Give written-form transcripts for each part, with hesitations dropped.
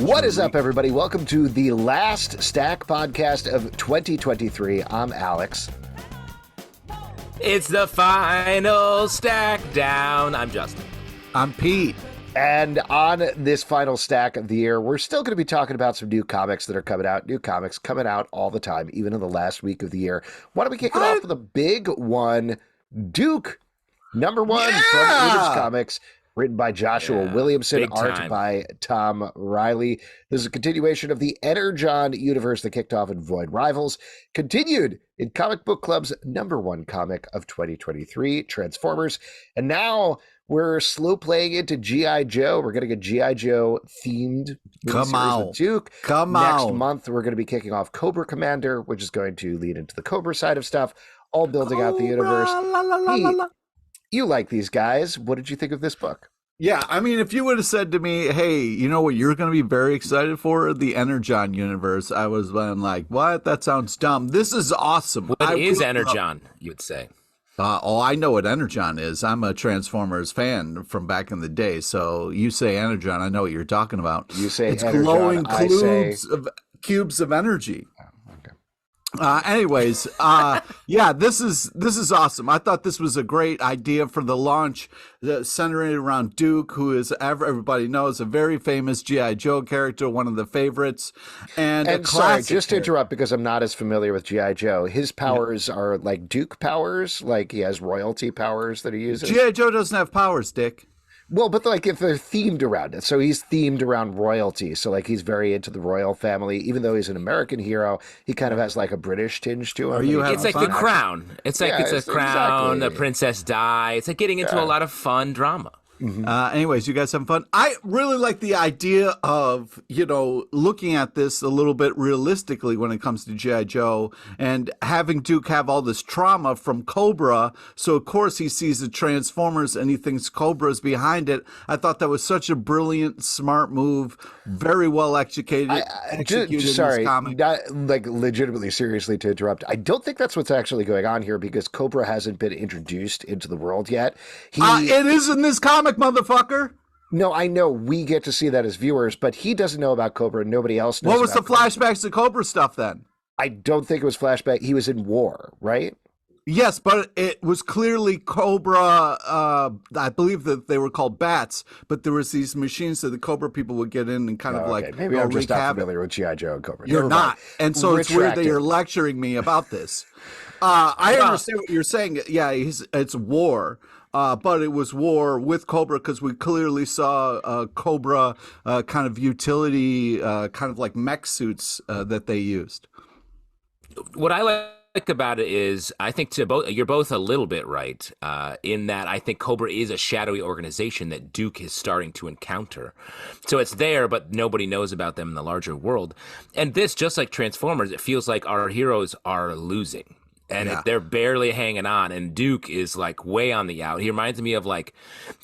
What is up, everybody? Welcome to the last Stack podcast of 2023. I'm Alex. It's the final stack down. I'm Justin. I'm Pete. And on this final stack of the year, we're still going to be talking about some new comics that are coming out. New comics coming out all the time, even in the last week of the year. Why don't we kick it off with a big one? Duke, number one from Image Comics. Written by Joshua Williamson, art by Tom Reilly. This is a continuation of the Energon universe that kicked off in Void Rivals, continued in Comic Book Club's number one comic of 2023, Transformers. And now we're slow playing into G.I. Joe. We're getting a G.I. Joe themed series with Duke. Next month, we're going to be kicking off Cobra Commander, which is going to lead into the Cobra side of stuff, all building out the universe. You like these guys. What did you think of this book? Yeah, I mean, if you would have said to me, hey, you know what you're going to be very excited for? The Energon universe. I was like, what? That sounds dumb. This is awesome. What is Energon, you would say? I know what Energon is. I'm a Transformers fan from back in the day. So you say Energon, I know what you're talking about. You say it's Energon, glowing cubes of energy. Anyways, this is awesome. I thought this was a great idea for the launch, centering around Duke, who is everybody knows a very famous G.I. Joe character, one of the favorites, and sorry, just to interrupt because I'm not as familiar with G.I. Joe. His powers are like Duke powers, like he has royalty powers that he uses. G.I. Joe doesn't have powers, Dick. Well, but like if they're themed around it. So he's themed around royalty. So like he's very into the royal family. Even though he's an American hero, he kind of has like a British tinge to him. It's like the crown. It's like it's a crown, the princess Di. It's like getting into a lot of fun drama. Mm-hmm. Anyways, you guys having fun? I really like the idea of, looking at this a little bit realistically when it comes to G.I. Joe and having Duke have all this trauma from Cobra. So, of course, he sees the Transformers and he thinks Cobra's behind it. I thought that was such a brilliant, smart move. Very well executed. Sorry, not like legitimately seriously to interrupt. I don't think that's what's actually going on here because Cobra hasn't been introduced into the world yet. It is in this comic, motherfucker. No, I know we get to see that as viewers, but he doesn't know about Cobra and nobody else knows. What was the Cobra. flashbacks to Cobra stuff then? I don't think it was flashback. He was in war, right? Yes, but it was clearly Cobra. I believe that they were called bats, but there was these machines that the Cobra people would get in and kind of like maybe I'm just not familiar with G.I. Joe and Cobra. You're not, and so it's weird that you're lecturing me about this. I understand what you're saying. Yeah, it's war. But it was war with Cobra because we clearly saw Cobra kind of utility, kind of like mech suits that they used. What I like about it is I think you're both a little bit right in that I think Cobra is a shadowy organization that Duke is starting to encounter. So it's there, but nobody knows about them in the larger world. And this, just like Transformers, it feels like our heroes are losing. And they're barely hanging on, and Duke is like way on the out. He reminds me of like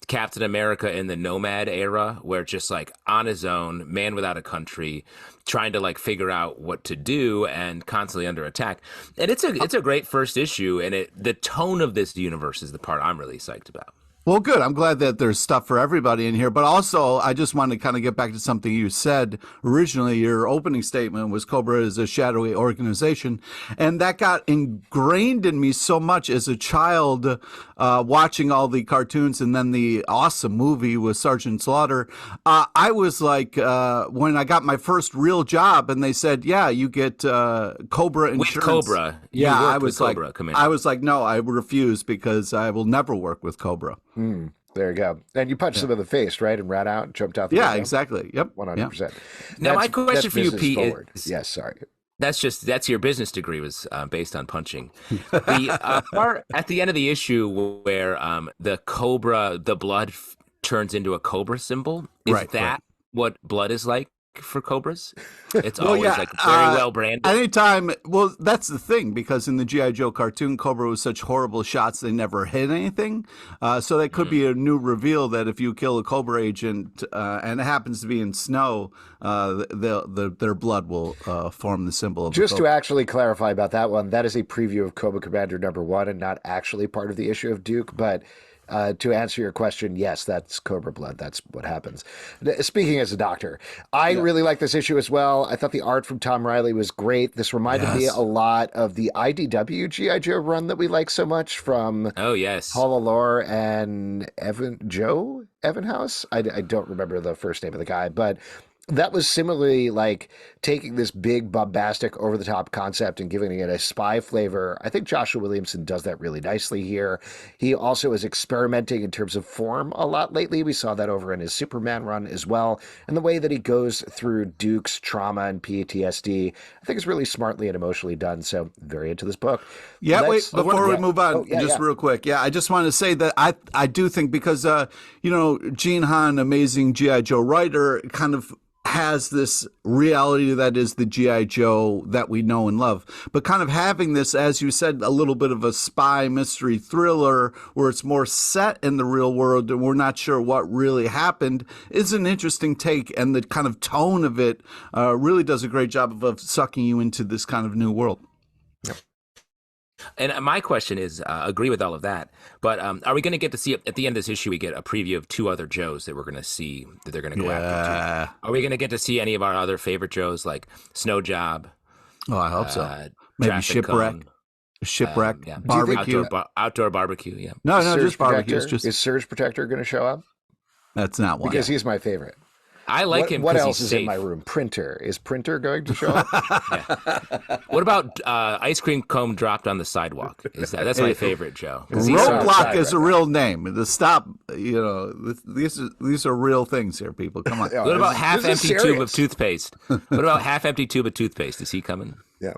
Captain America in the Nomad era, where just like on his own, man without a country, trying to like figure out what to do and constantly under attack. And it's a great first issue, and the tone of this universe is the part I'm really psyched about. Well, good. I'm glad that there's stuff for everybody in here. But also, I just wanted to kind of get back to something you said originally. Your opening statement was Cobra is a shadowy organization. And that got ingrained in me so much as a child watching all the cartoons and then the awesome movie with Sergeant Slaughter. I was like, when I got my first real job and they said, yeah, you get Cobra insurance. With Cobra. Yeah, I was like, no, I refuse because I will never work with Cobra. There you go. And you punched him in the face, right? And ran out and jumped out the window? Yeah, exactly. Yep. 100%. Now, my question for you, Pete, is... Yes, sorry. That's your business degree was based on punching. The part at the end of the issue where the Cobra, the blood turns into a Cobra symbol, is that what blood is like for Cobras? It's always like very well branded. Anytime, well, that's the thing, because in the G.I. Joe cartoon, Cobra was such horrible shots, they never hit anything. So that could be a new reveal that if you kill a Cobra agent and it happens to be in snow, their blood will form the symbol of Just to actually clarify about that one, that is a preview of Cobra Commander #1 and not actually part of the issue of Duke, but to answer your question, yes, that's Cobra blood. That's what happens. Speaking as a doctor, I really like this issue as well. I thought the art from Tom Reilly was great. This reminded me a lot of the IDW G.I. Joe run that we like so much from Paul Allure and Evan House. I don't remember the first name of the guy, but that was similarly like taking this big, bombastic, over-the-top concept and giving it a spy flavor. I think Joshua Williamson does that really nicely here. He also is experimenting in terms of form a lot lately. We saw that over in his Superman run as well. And the way that he goes through Duke's trauma and PTSD, I think is really smartly and emotionally done. So very into this book. Yeah, before we move on, real quick. Yeah, I just want to say that I do think because, Gene Hahn, amazing G.I. Joe writer, kind of has this reality that is the G.I. Joe that we know and love. But kind of having this, as you said, a little bit of a spy mystery thriller where it's more set in the real world and we're not sure what really happened is an interesting take. And the kind of tone of it really does a great job of sucking you into this kind of new world. Yep. And my question is, agree with all of that, but are we going to get to see, at the end of this issue, we get a preview of 2 other Joes that we're going to see that they're going to go after? Are we going to get to see any of our other favorite Joes, like Snow Job? Oh, I hope so. Maybe Shipwreck. Barbecue. Outdoor barbecue, yeah. No, just barbecue. Is Surge Protector going to show up? That's not one. Because he's my favorite. I like him. What else is safe. In my room? Printer. Is Printer going to show up? What about ice cream cone dropped on the sidewalk? That's my favorite, Joe. Roadblock is a real name. The stop. These are real things here, people. Come on. What about half-empty tube of toothpaste? What about half-empty tube of toothpaste? Is he coming? Yeah,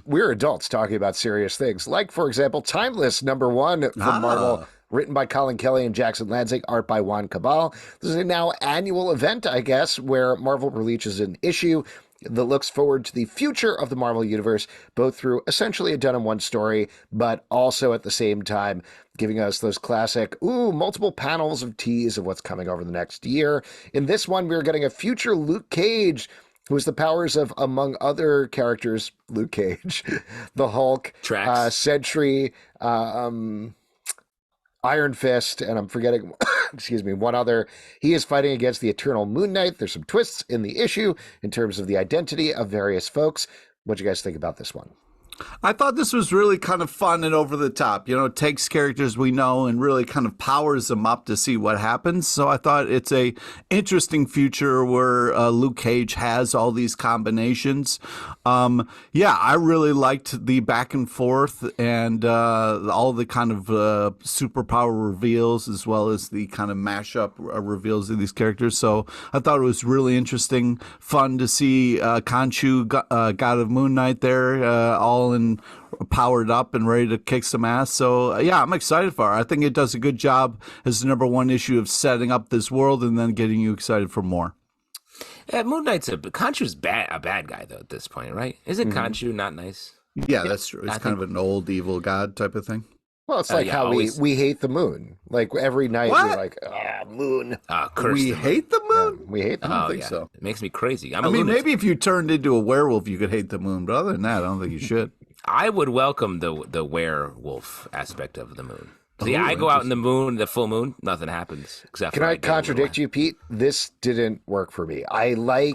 we're adults talking about serious things, like, for example, Timeless #1 from Marvel. Written by Collin Kelly and Jackson Lanzing, art by Juann Cabal. This is a now annual event, I guess, where Marvel releases an issue that looks forward to the future of the Marvel Universe, both through essentially a done-in-one story, but also at the same time giving us those classic, multiple panels of tease of what's coming over the next year. In this one, we're getting a future Luke Cage, who has the powers of, among other characters, Luke Cage, the Hulk, Sentry, Iron Fist, and I'm forgetting, one other. He is fighting against the Eternal Moon Knight. There's some twists in the issue in terms of the identity of various folks. What do you guys think about this one? I thought this was really kind of fun and over the top. It takes characters we know and really kind of powers them up to see what happens. So I thought it's a interesting future where Luke Cage has all these combinations. I really liked the back and forth and all the kind of superpower reveals as well as the kind of mashup reveals of these characters. So I thought it was really interesting, fun to see Khonshu, God of Moon Knight there, all and powered up and ready to kick some ass. So I'm excited for it. I think it does a good job as the #1 issue of setting up this world and then getting you excited for more. Yeah, Moon Knight's Khonshu's a bad guy though at this point, right? Isn't Khonshu not nice? Yeah, that's true. It's kind of an old evil god type of thing. Well, it's like how we hate the moon. Like every night we're like, moon. We hate the moon? Yeah, we hate the moon. I don't think so. It makes me crazy. I mean, maybe if you turned into a werewolf, you could hate the moon. But other than that, I don't think you should. I would welcome the werewolf aspect of the moon. See, I go out in the moon, the full moon, nothing happens. Except Can I contradict you, Pete? This didn't work for me. I like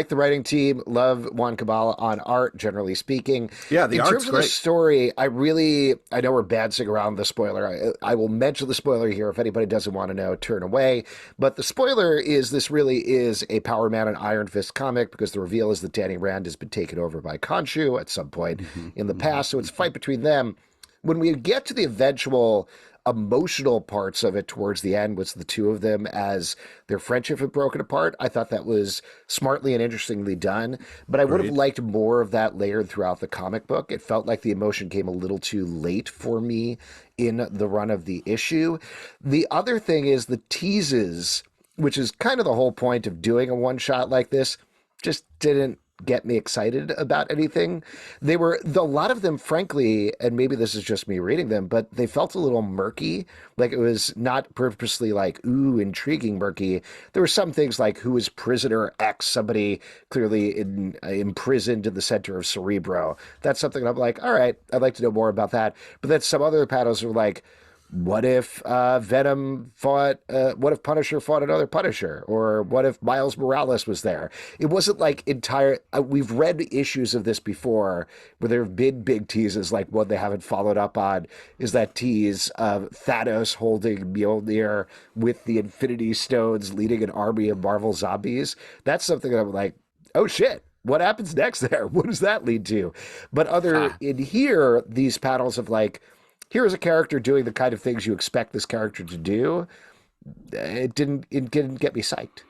the writing team. Love Juann Cabal on art, generally speaking. Yeah, the art's great. In terms of the story, I know we're bouncing around the spoiler. I will mention the spoiler here. If anybody doesn't want to know, turn away. But the spoiler is this really is a Power Man and Iron Fist comic because the reveal is that Danny Rand has been taken over by Khonshu at some point in the past. So it's a fight between them. When we get to the eventual emotional parts of it towards the end, was the two of them as their friendship had broken apart. I thought that was smartly and interestingly done, but I would have liked more of that layered throughout the comic book. It felt like the emotion came a little too late for me in the run of the issue. The other thing is the teases, which is kind of the whole point of doing a one shot like this, just didn't get me excited about anything. A lot of them, frankly, and maybe this is just me reading them, but they felt a little murky. Like it was not purposely like, intriguing murky. There were some things like who is prisoner X, somebody clearly imprisoned in the center of Cerebro. That's something I'm like, all right, I'd like to know more about that. But then some other panels were like, What if Venom fought? What if Punisher fought another Punisher? Or what if Miles Morales was there? It wasn't like entire. We've read issues of this before where there have been big teases, like one they haven't followed up on is that tease of Thanos holding Mjolnir with the Infinity Stones, leading an army of Marvel zombies. That's something that I'm like, oh shit. What happens next there? What does that lead to? But in here, these panels of like, here's a character doing the kind of things you expect this character to do. It didn't get me psyched.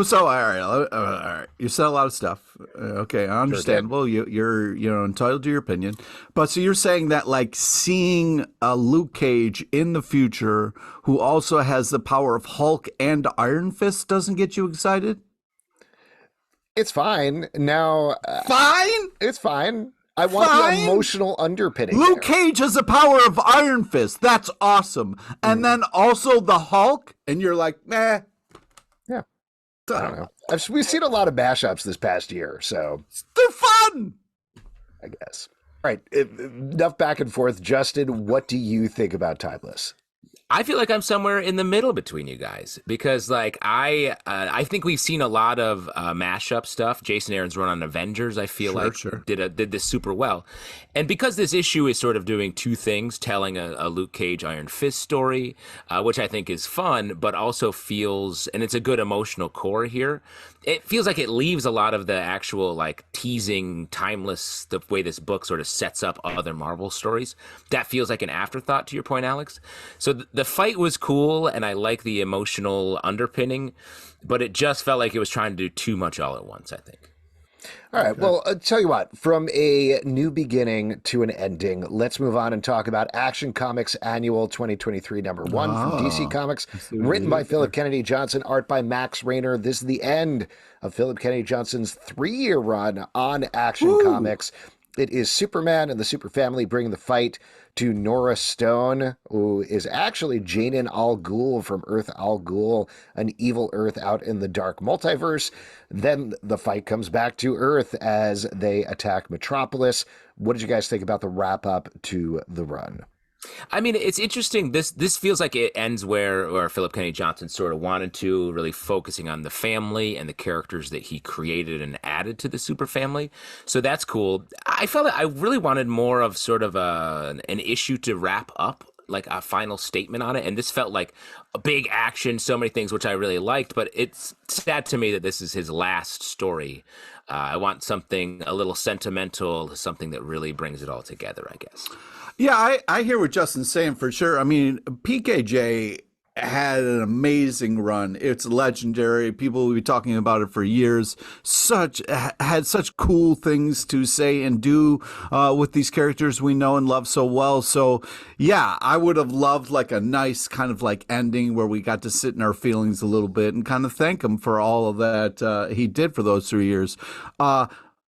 So all right. You said a lot of stuff. Okay, understandable. Sure You're entitled to your opinion. But so you're saying that like seeing a Luke Cage in the future who also has the power of Hulk and Iron Fist doesn't get you excited? It's fine. Now, fine? It's fine. I want the emotional underpinning. Luke Cage has the power of Iron Fist. That's awesome. And then also the Hulk, and you're like, meh. Yeah. I don't know. We've seen a lot of mashups this past year, so. They're fun! I guess. All right. Enough back and forth. Justin, what do you think about Timeless? I feel like I'm somewhere in the middle between you guys because, like, I think we've seen a lot of mashup stuff. Jason Aaron's run on Avengers, I feel did this super well, and because this issue is sort of doing two things, telling a Luke Cage Iron Fist story, which I think is fun, but also feels, and it's a good emotional core here. It feels like it leaves a lot of the actual like teasing Timeless, the way this book sort of sets up other Marvel stories. That feels like an afterthought to your point, Alex. So the fight was cool, and I like the emotional underpinning, but it just felt like it was trying to do too much all at once, I think. All right. Well, I'll tell you what, from a new beginning to an ending, let's move on and talk about Action Comics Annual 2023 number 1 from DC Comics, written by Phillip Kennedy Johnson, art by Max Raynor. This is the end of Phillip Kennedy Johnson's 3-year run on Action Comics. It is Superman and the Super Family bringing the fight to Nora Stone, who is actually Janin Al Ghul from Earth Al Ghul, an evil Earth out in the dark multiverse. Then the fight comes back to Earth as they attack Metropolis. What did you guys think about the wrap-up to the run? I mean, it's interesting. This feels like it ends where Phillip Kennedy Johnson sort of wanted to, really focusing on the family and the characters that he created and added to the super family. So that's cool. I felt like I really wanted more of sort of an issue to wrap up, like a final statement on it. And this felt like a big action, so many things, which I really liked. But it's sad to me that this is his last story. I want something a little sentimental, something that really brings it all together, I guess. Yeah, I hear what Justin's saying for sure. I mean, PKJ had an amazing run. It's legendary. People will be talking about it for years. Had such cool things to say and do with these characters we know and love so well. So yeah, I would have loved like a nice kind of like ending where we got to sit in our feelings a little bit and kind of thank him for all of that he did for those 3 years.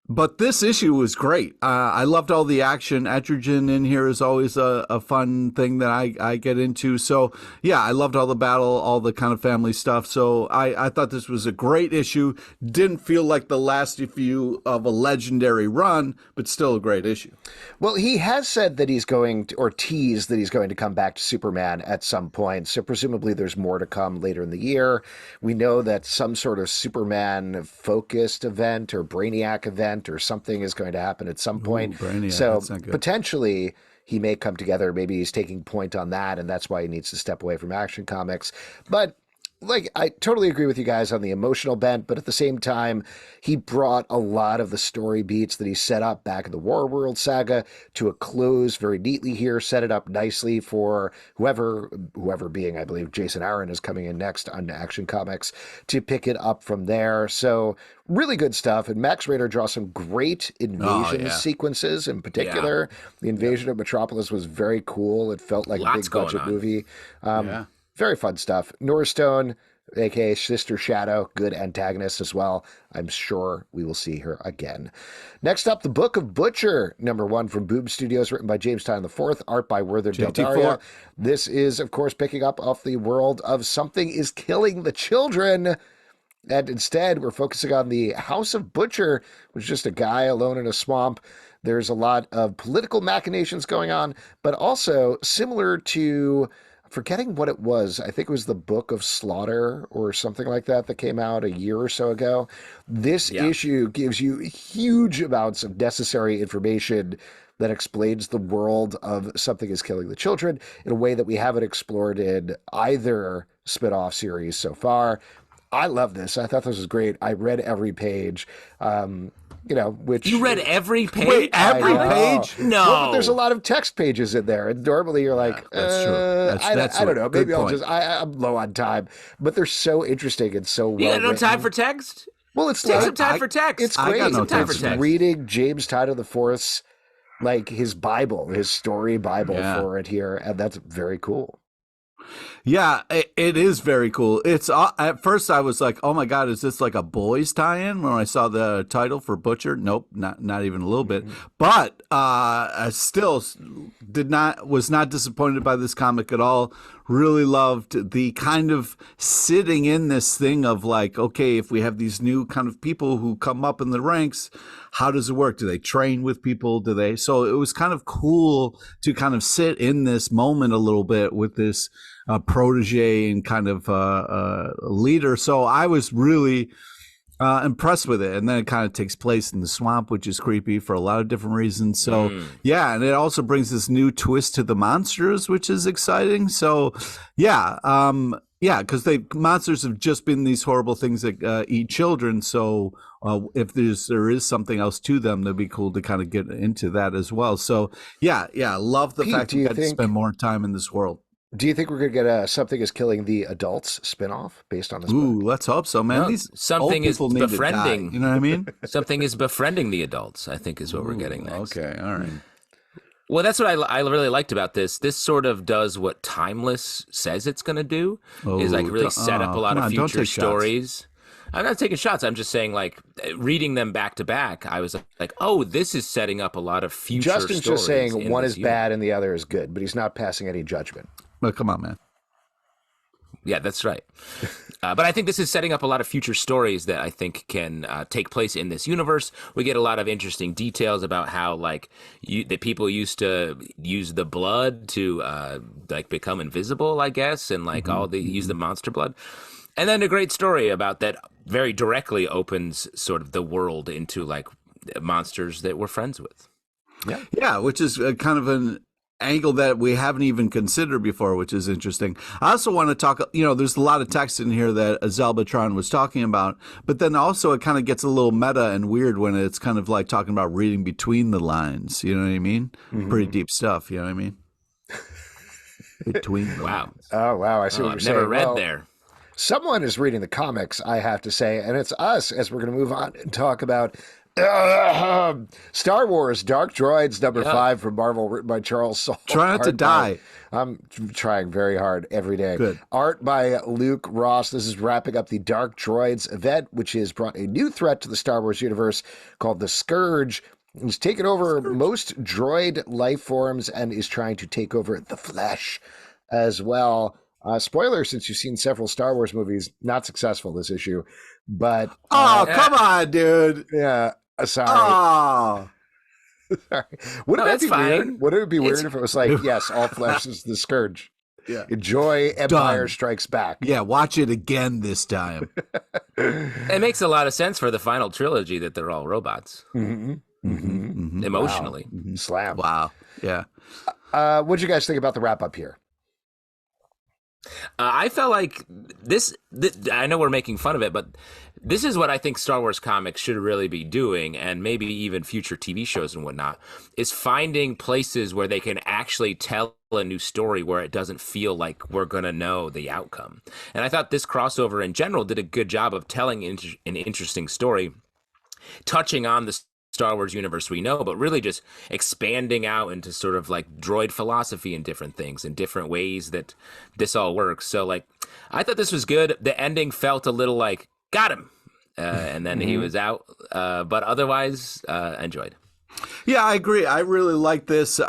But this issue was great. I loved all the action. Etrigan in here is always a fun thing that I get into. So, yeah, I loved all the battle, all the kind of family stuff. So I thought this was a great issue. Didn't feel like the last issue of a legendary run, but still a great issue. Well, he has said that he's going to, or teased that he's going to come back to Superman at some point. So presumably there's more to come later in the year. We know that some sort of Superman-focused event or Brainiac event or something is going to happen at some point. Brainiac, so potentially he may come together. Maybe he's taking point on that, and that's why he needs to step away from Action Comics. But like, I totally agree with you guys on the emotional bent, but at the same time, he brought a lot of the story beats that he set up back in the Warworld saga to a close very neatly here, set it up nicely for whoever being, I believe, Jason Aaron is coming in next on Action Comics to pick it up from there. So really good stuff. And Max Raynor draws some great invasion sequences in particular. Yeah. The invasion of Metropolis was very cool. It felt like a big budget movie. Very fun stuff. Nora Stone, a.k.a. Sister Shadow, good antagonist as well. I'm sure we will see her again. Next up, The Book of Butcher, number 1 from Boom Studios, written by James Tynion IV, art by Werther Dell'edera. This is, of course, picking up off the world of Something is Killing the Children. And instead, we're focusing on the House of Butcher, which is just a guy alone in a swamp. There's a lot of political machinations going on, but also similar to forgetting what it was. I think it was the Book of Slaughter or something like that came out a year or so ago. This issue gives you huge amounts of necessary information that explains the world of Something is Killing the Children in a way that we haven't explored in either spin-off series so far. I love this. I thought this was great. I read every page. Which you read every page? Wait, every page? No. Well, there's a lot of text pages in there, and normally you're like, that's true. I don't know. Maybe I'll point. I'm low on time, but they're so interesting and so well. You got no written. time for text? Well, it's Take like, some time for text. It's I great. got no time for It's text. reading James Tynion IV's like his Bible, his story Bible for it here, and that's very cool. Yeah, it is very cool. It's at first I was like, "Oh my God, is this like a boys tie-in?" When I saw the title for Butcher, nope, not even a little bit. But I still was not disappointed by this comic at all. Really loved the kind of sitting in this thing of like, okay, if we have these new kind of people who come up in the ranks, how does it work? Do they train with people? Do they? So it was kind of cool to kind of sit in this moment a little bit with this protege and kind of leader. So I was really impressed with it. And then it kind of takes place in the swamp, which is creepy for a lot of different reasons. So yeah, and it also brings this new twist to the monsters, which is exciting. So yeah, because monsters have just been these horrible things that eat children. So if there is something else to them, that'd be cool to kind of get into that as well. So yeah, love the Pete, fact that we got to spend more time in this world. Do you think we're going to get a Something is Killing the Adults spinoff based on this Ooh, book? let's hope so, man. No, These something old is people need to befriending. die, you know what I mean? Something is befriending the adults, I think is what we're getting next. Okay, all right. Well, that's what I really liked about this. This sort of does what Timeless says it's going to do, is like really set up a lot of future stories. I'm not taking shots. I'm just saying, like, reading them back to back, I was like, oh, this is setting up a lot of future Justin's stories. just saying one is universe. bad and the other is good, but he's not passing any judgment. Well, come on, man. Yeah, that's right. But I think this is setting up a lot of future stories that I think can take place in this universe. We get a lot of interesting details about how, like, the people used to use the blood to like become invisible, I guess, and like use the monster blood. And then a great story about that very directly opens sort of the world into like monsters that we're friends with. Yeah, which is kind of an angle that we haven't even considered before, which is interesting. I also want to talk, there's a lot of text in here that Zalbatron was talking about, but then also it kind of gets a little meta and weird when it's kind of like talking about reading between the lines. You know what I mean? Pretty deep stuff. You know what I mean? Between the lines. Oh, wow. I see what you're I've saying. never read there. Someone is reading the comics, I have to say, and it's us as we're going to move on and talk about Star Wars Dark Droids #5 from Marvel, written by Charles Soule. Try not to die. I'm trying very hard every day. Good. Art by Luke Ross. This is wrapping up the Dark Droids event, which has brought a new threat to the Star Wars universe called the Scourge. He's taken over most droid life forms and is trying to take over the flesh as well. Spoiler, since you've seen several Star Wars movies, not successful this issue, but Come on, dude. yeah, sorry. Oh, Sorry. Wouldn't that be fine. weird? Wouldn't it be weird if it was like, yes, all flesh is the Scourge. Yeah. Enjoy Empire Done. Strikes Back. yeah. Watch it again this time. It makes a lot of sense for the final trilogy that they're all robots. Emotionally. Slam. Wow. Yeah. What'd you guys think about the wrap up here? I felt like this, I know we're making fun of it, but this is what I think Star Wars comics should really be doing, and maybe even future TV shows and whatnot, is finding places where they can actually tell a new story where it doesn't feel like we're going to know the outcome. And I thought this crossover in general did a good job of telling an interesting story, touching on the Star Wars universe we know, but really just expanding out into sort of like droid philosophy and different things and different ways that this all works. So like, I thought this was good. The ending felt a little like, got him. And then he was out. But otherwise, enjoyed. Yeah, I agree. I really like this. It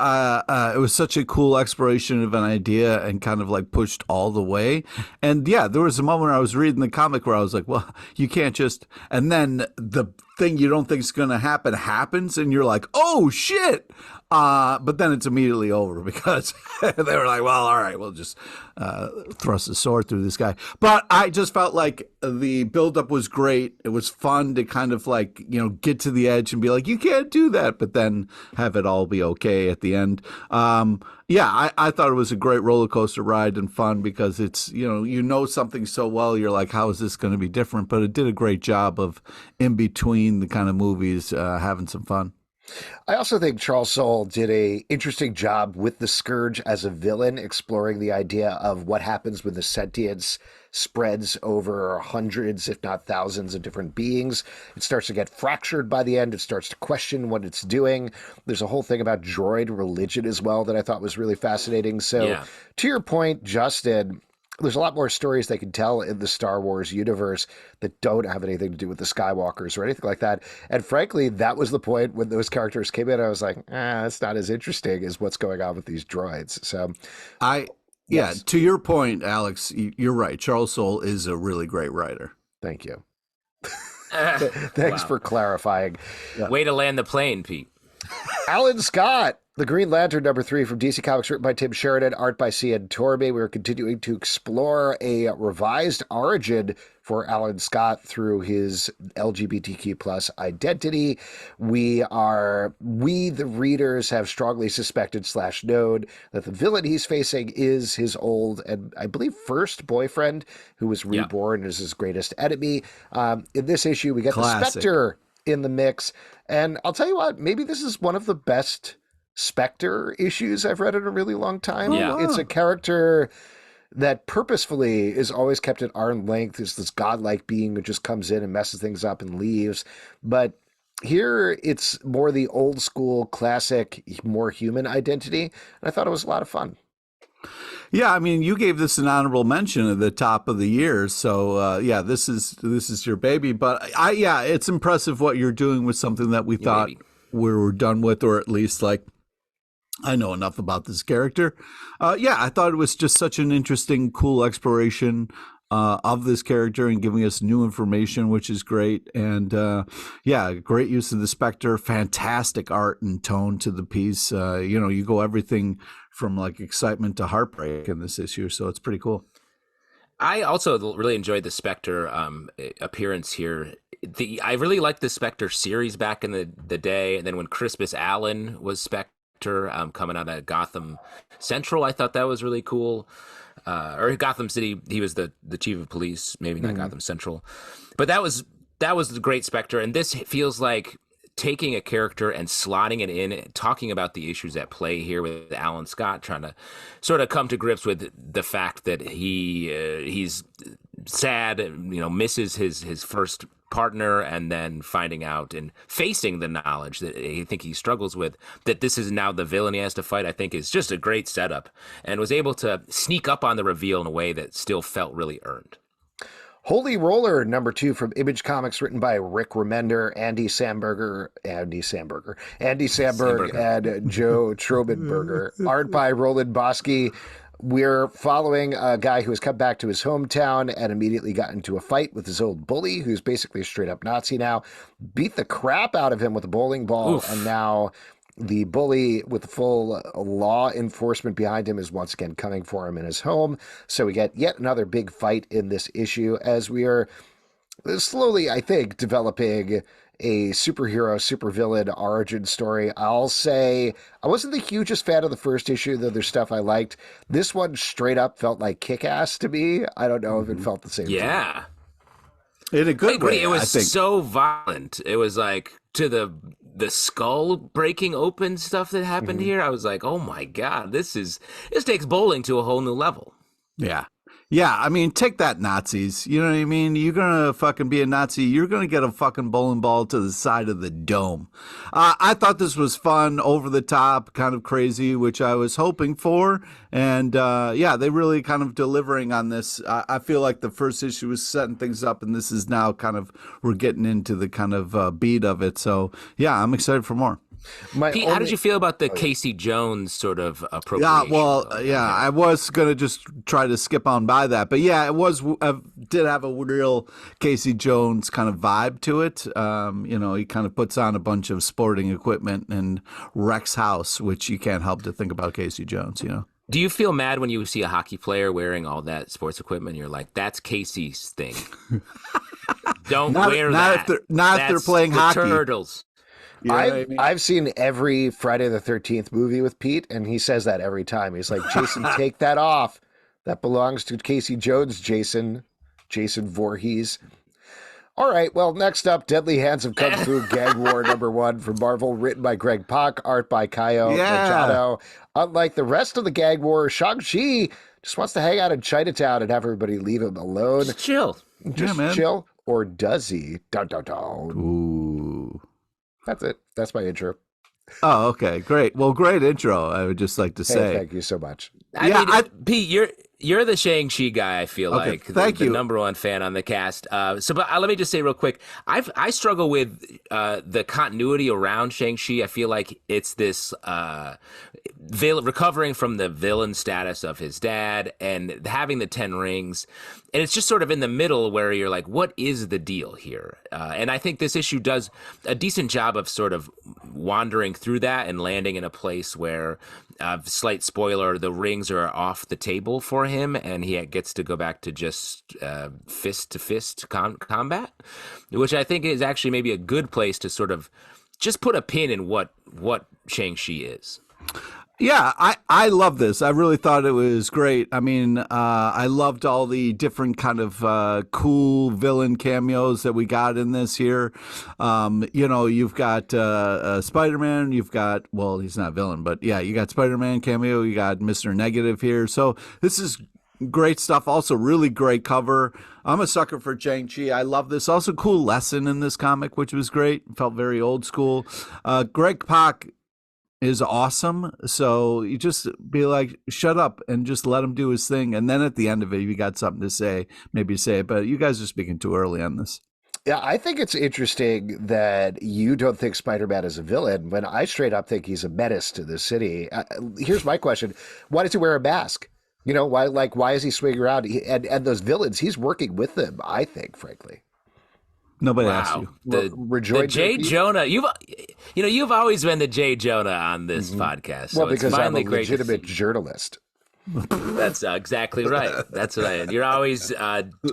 was such a cool exploration of an idea and kind of like pushed all the way. And yeah, there was a moment where I was reading the comic where I was like, well, you can't just, and then the thing you don't think is going to happen happens. And you're like, oh shit. But then it's immediately over because they were like, well, all right, we'll just thrust a sword through this guy. But I just felt like the buildup was great. It was fun to kind of like, get to the edge and be like, you can't do that, but then have it all be okay at the end. I thought it was a great roller coaster ride and fun because it's, something so well, you're like, how is this going to be different? But it did a great job of in between the kind of movies having some fun. I also think Charles Soule did a interesting job with the Scourge as a villain, exploring the idea of what happens when the sentience spreads over hundreds, if not thousands, of different beings. It starts to get fractured by the end. It starts to question what it's doing. There's a whole thing about droid religion as well that I thought was really fascinating. So to your point, Justin, there's a lot more stories they can tell in the Star Wars universe that don't have anything to do with the Skywalkers or anything like that. And frankly, that was the point when those characters came in. I was like, that's not as interesting as what's going on with these droids. So yes. To your point, Alex, you're right. Charles Soule is a really great writer. Thank you. Thanks for clarifying. Way to land the plane, Pete. Alan Scott, The Green Lantern #3 from DC Comics, written by Tim Sheridan, art by Cian Tormey. We're continuing to explore a revised origin for Alan Scott through his LGBTQ plus identity. We, the readers, have strongly suspected / known that the villain he's facing is his old and I believe first boyfriend, who was reborn as his greatest enemy. In this issue, we get the Spectre in the mix. And I'll tell you what, maybe this is one of the best Spectre issues I've read in a really long time. Yeah. It's a character that purposefully is always kept at arm's length, is this godlike being who just comes in and messes things up and leaves. But here it's more the old school, classic, more human identity. And I thought it was a lot of fun. Yeah, I mean, you gave this an honorable mention at the top of the year, so this is your baby. But it's impressive what you're doing with something that we thought we were done with, or at least like I know enough about this character. I thought it was just such an interesting, cool exploration of this character and giving us new information, which is great. And great use of the Spectre, fantastic art and tone to the piece. You go everything from like excitement to heartbreak in this issue, so it's pretty cool. I also really enjoyed the Spectre appearance here. I really liked the Spectre series back in the day, and then when Crispus Allen was Spectre coming out of Gotham Central, I thought that was really cool. Or Gotham City, he was the chief of police, maybe not Gotham Central, but that was the great Spectre, and this feels like taking a character and slotting it in, talking about the issues at play here with Alan Scott, trying to sort of come to grips with the fact that he's sad, misses his first partner, and then finding out and facing the knowledge that I think he struggles with, that this is now the villain he has to fight, I think is just a great setup, and was able to sneak up on the reveal in a way that still felt really earned. Holy Roller #2 from Image Comics, written by Rick Remender, Andy Samberg, and Joe Trohman, art by Roland Boschi. We're following a guy who has come back to his hometown and immediately got into a fight with his old bully, who's basically a straight up Nazi now, beat the crap out of him with a bowling ball. Oof. And now the bully with full law enforcement behind him is once again coming for him in his home. So we get yet another big fight in this issue as we are slowly, I think, developing a superhero, supervillain origin story. I'll say I wasn't the hugest fan of the first issue, though there's stuff I liked. This one straight up felt like Kick-Ass to me. I don't know if it felt the same. Yeah. In a good way. It was so violent. It was like to the skull breaking open stuff that happened here. I was like, oh my God, this takes bowling to a whole new level. Yeah. Yeah, I mean, take that, Nazis. You know what I mean? You're going to fucking be a Nazi. You're going to get a fucking bowling ball to the side of the dome. I thought this was fun, over the top, kind of crazy, which I was hoping for. And, they really kind of delivering on this. I feel like the first issue was setting things up, and this is now kind of, we're getting into the kind of beat of it. So, yeah, I'm excited for more. Pete, how did you feel about the Casey Jones sort of appropriation? I was going to just try to skip on by that. But yeah, it was did have a real Casey Jones kind of vibe to it. He kind of puts on a bunch of sporting equipment and wrecks house, which you can't help to think about Casey Jones, Do you feel mad when you see a hockey player wearing all that sports equipment? You're like, that's Casey's thing. Don't wear that. Not if they're playing hockey. Turtles. You know what I mean? I've seen every Friday the 13th movie with Pete, and he says that every time. He's like, Jason, take that off. That belongs to Casey Jones, Jason Voorhees. All right, well, next up, Deadly Hands of Kung Fu Gang War #1 from Marvel, written by Greg Pak, art by Kaio Machado. Unlike the rest of the Gang War, Shang-Chi just wants to hang out in Chinatown and have everybody leave him alone. Just chill. Chill. Or does he? Dun, dun, dun. Ooh. That's it. That's my intro. Oh, okay. Great. Well, great intro, I would just like to say. Thank you so much. Pete, you're the Shang-Chi guy, I feel like. Thank you. The number one fan on the cast. But let me just say real quick, I struggle with the continuity around Shang-Chi. I feel like it's this recovering from the villain status of his dad and having the 10 rings. And it's just sort of in the middle where you're like, what is the deal here? And I think this issue does a decent job of sort of wandering through that and landing in a place where, slight spoiler, the rings are off the table for him and he gets to go back to just fist-to-fist combat, which I think is actually maybe a good place to sort of just put a pin in what Shang-Chi is. Yeah, I love this. I really thought it was great. I mean, I loved all the different kind of cool villain cameos that we got in this here. You've got Spider-Man. You've got, well, he's not a villain, but yeah, you got Spider-Man cameo. You got Mr. Negative here. So this is great stuff. Also, really great cover. I'm a sucker for Shang-Chi. I love this. Also, cool lesson in this comic, which was great. Felt very old school. Greg Pak is awesome. So you just be like, shut up and just let him do his thing. And then at the end of it, if you got something to say, maybe say it. But you guys are speaking too early on this. Yeah, I think it's interesting that you don't think Spider-Man is a villain when I straight up think he's a menace to the city. Here's my question. Why does he wear a mask? Why is he swinging around? And those villains, he's working with them, I think, frankly. Nobody asked you. The J. Jonah. You've always been the J. Jonah on this podcast. So well, because I'm a legitimate journalist. That's exactly right. That's what I am. You're always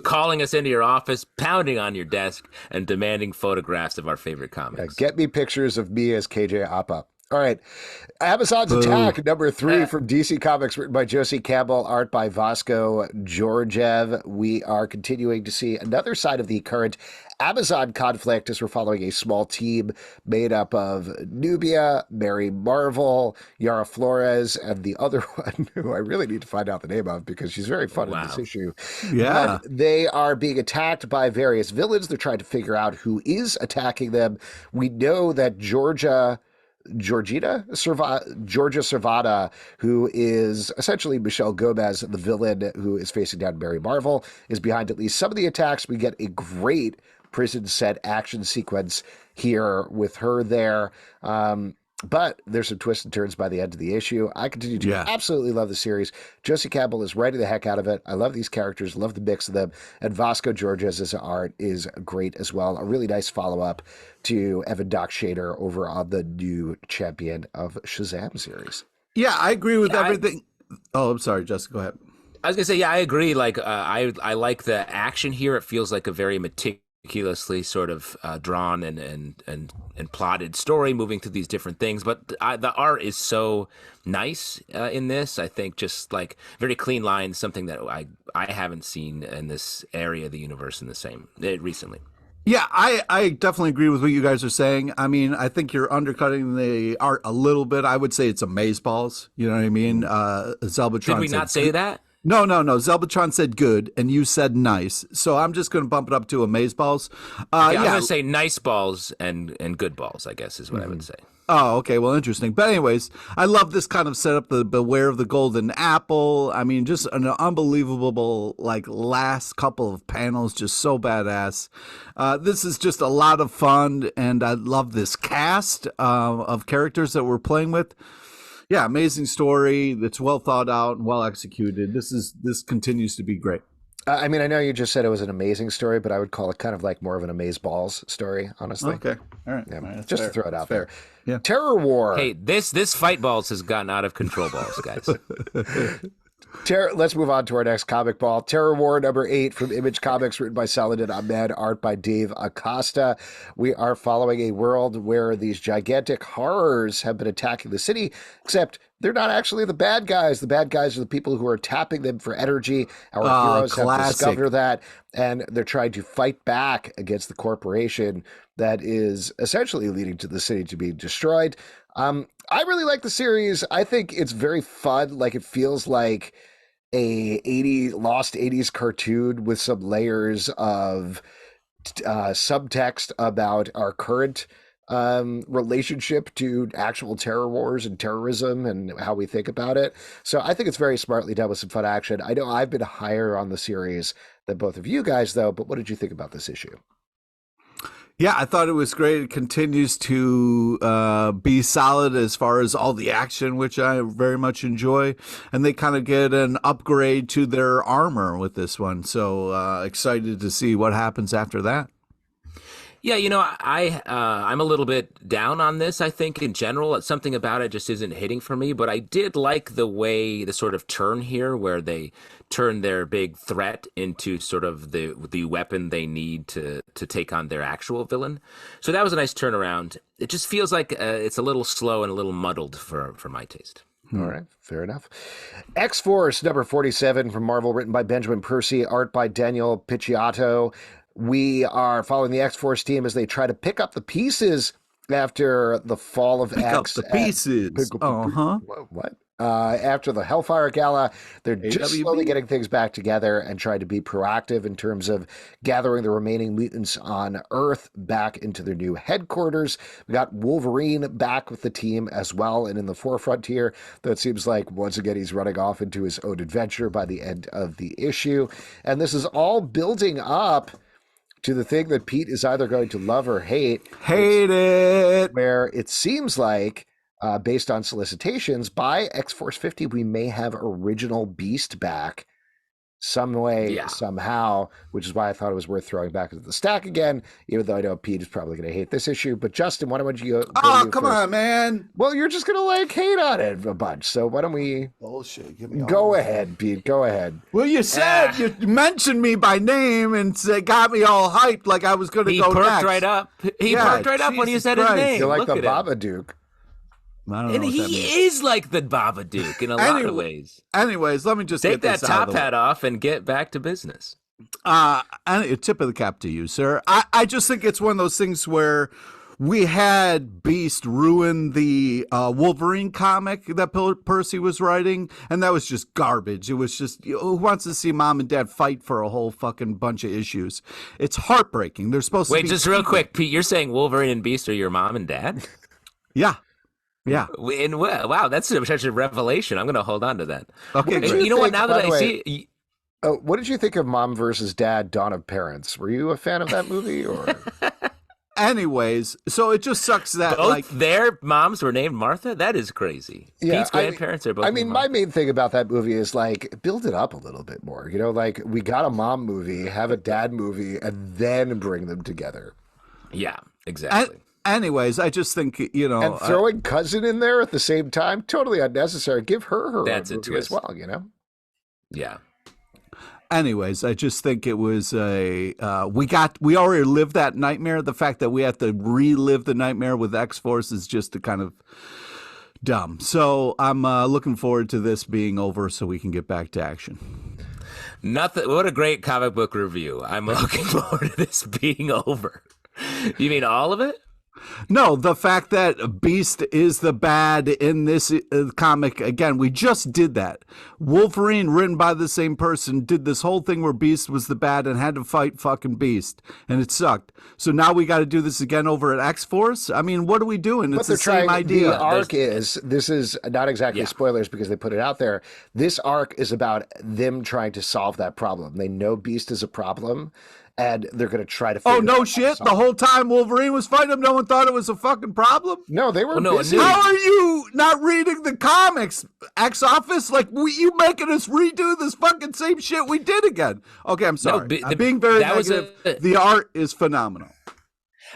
calling us into your office, pounding on your desk, and demanding photographs of our favorite comics. Get me pictures of me as KJ Appa. All right. Amazon's Attack, #3 from DC Comics, written by Josie Campbell, art by Vasco Georgiev. We are continuing to see another side of the current Amazon conflict as we're following a small team made up of Nubia, Mary Marvel, Yara Flores, and the other one who I really need to find out the name of because she's very fun in this issue. Yeah. But they are being attacked by various villains. They're trying to figure out who is attacking them. We know that Georgia Servada, who is essentially Michelle Gomez, the villain who is facing down Mary Marvel, is behind at least some of the attacks. We get a great prison set action sequence here with her there. But there's some twists and turns by the end of the issue. I continue to absolutely love the series. Josie Campbell is writing the heck out of it. I love these characters, love the mix of them. And Vasco Georgia's art is great as well. A really nice follow-up to Evan Doc Shader over on the new Champion of Shazam series. Yeah, I agree with everything. I'm sorry, Jessica, go ahead. I was going to say, I agree. Like, I like the action here. It feels like a very meticulously sort of drawn and plotted story moving through these different things, but the art is so nice in this. I think just like very clean lines, something that I haven't seen in this area of the universe in the same recently. Yeah, I definitely agree with what you guys are saying. I mean, I think you're undercutting the art a little bit. I would say it's amazeballs. You know what I mean? Zelbatron. Did we not say that? No. Zelbatron said good, and you said nice. So I'm just going to bump it up to amazeballs. I'm going to say nice balls and good balls, I guess, is what I would say. Oh, okay. Well, interesting. But anyways, I love this kind of setup, the Beware of the Golden Apple. I mean, just an unbelievable, like, last couple of panels, just so badass. This is just a lot of fun, and I love this cast of characters that we're playing with. Yeah, amazing story that's well thought out and well executed. This continues to be great. I mean, I know you just said it was an amazing story, but I would call it kind of like more of an amazeballs story, honestly. Okay. All right. Yeah, All right, just fair. to throw it out Fair. there. Yeah. Terror War. Hey, this fight balls has gotten out of control, balls, guys. Let's move on to our next comic ball. Terror War #8 from Image Comics, written by Saladin Ahmed, art by Dave Acosta. We are following a world where these gigantic horrors have been attacking the city, except they're not actually the bad guys. The bad guys are the people who are tapping them for energy. Our heroes have discovered that, and they're trying to fight back against the corporation that is essentially leading to the city to be destroyed. I really like the series. I think it's very fun. Like, it feels like a lost 80s cartoon with some layers of subtext about our current relationship to actual terror wars and terrorism and how we think about it. So I think it's very smartly done with some fun action. I know I've been higher on the series than both of you guys, though, but what did you think about this issue? Yeah, I thought it was great. It continues to be solid as far as all the action, which I very much enjoy. And they kind of get an upgrade to their armor with this one. So excited to see what happens after that. Yeah, I'm a little bit down on this. I think in general, something about it just isn't hitting for me. But I did like the way the sort of turn here, where they turn their big threat into sort of the weapon they need to take on their actual villain. So that was a nice turnaround. It just feels like it's a little slow and a little muddled for my taste. All right, fair enough. X-Force #47 from Marvel, written by Benjamin Percy, art by Daniel Picciotto. We are following the X-Force team as they try to pick up the pieces after the fall of Pick X. up the pieces. What? After the Hellfire Gala, they're just slowly getting things back together and trying to be proactive in terms of gathering the remaining mutants on Earth back into their new headquarters. We got Wolverine back with the team as well and in the forefront here, though it seems like once again he's running off into his own adventure by the end of the issue. And this is all building up to the thing that Pete is either going to love or hate. Hate it. Where it seems like, based on solicitations, by X-Force 50, we may have original Beast back some way, somehow, which is why I thought it was worth throwing back into the stack again, even though I know Pete is probably going to hate this issue. But Justin, why don't you go? Oh, come on, man. Well, you're just going to hate on it a bunch. So why don't we go ahead, Pete? Go ahead. Well, you said you mentioned me by name and got me all hyped like I was going to go next. He perked right up. He perked right up when you said his name. You're like the Babadook. And he is like the Babadook in a lot of ways. Anyways, let me just take that top hat off and get back to business. And a tip of the cap to you, sir. I just think it's one of those things where we had Beast ruin the Wolverine comic that Percy was writing, and that was just garbage. It was just, who wants to see mom and dad fight for a whole fucking bunch of issues? It's heartbreaking. They're supposed to be... Wait, just real quick, Pete, you're saying Wolverine and Beast are your mom and dad? Yeah. Yeah. And wow, that's such a revelation. I'm going to hold on to that. Okay. You know what? Now that I see... what did you think of Mom versus Dad, Dawn of Parents? Were you a fan of that movie? Or anyways, so it just sucks that both their moms were named Martha? That is crazy. Yeah, Pete's grandparents are both. I mean, my main thing about that movie is like build it up a little bit more. You know, like we got a mom movie, have a dad movie, and then bring them together. Yeah, exactly. Anyways, I just think, and throwing cousin in there at the same time, totally unnecessary. Give her that's own movie as well, Yeah. Anyways, I just think it was we already lived that nightmare. The fact that we have to relive the nightmare with X-Force is just kind of dumb. So I'm looking forward to this being over so we can get back to action. What a great comic book review. I'm looking forward to this being over. You mean all of it? No, the fact that Beast is the bad in this comic, again, we just did that. Wolverine, written by the same person, did this whole thing where Beast was the bad and had to fight fucking Beast, and it sucked. So now we got to do this again over at X-Force? I mean, what are we doing? It's the same idea. The arc this is not exactly spoilers because they put it out there. This arc is about them trying to solve that problem. They know Beast is a problem, and they're going to try to figure out no shit. The whole time Wolverine was fighting him, no one thought it was a fucking problem? No, they were busy. How are you not reading the comics, X-Office? Like, you making us redo this fucking same shit we did again. Okay, I'm sorry. I'm being very negative. The art is phenomenal.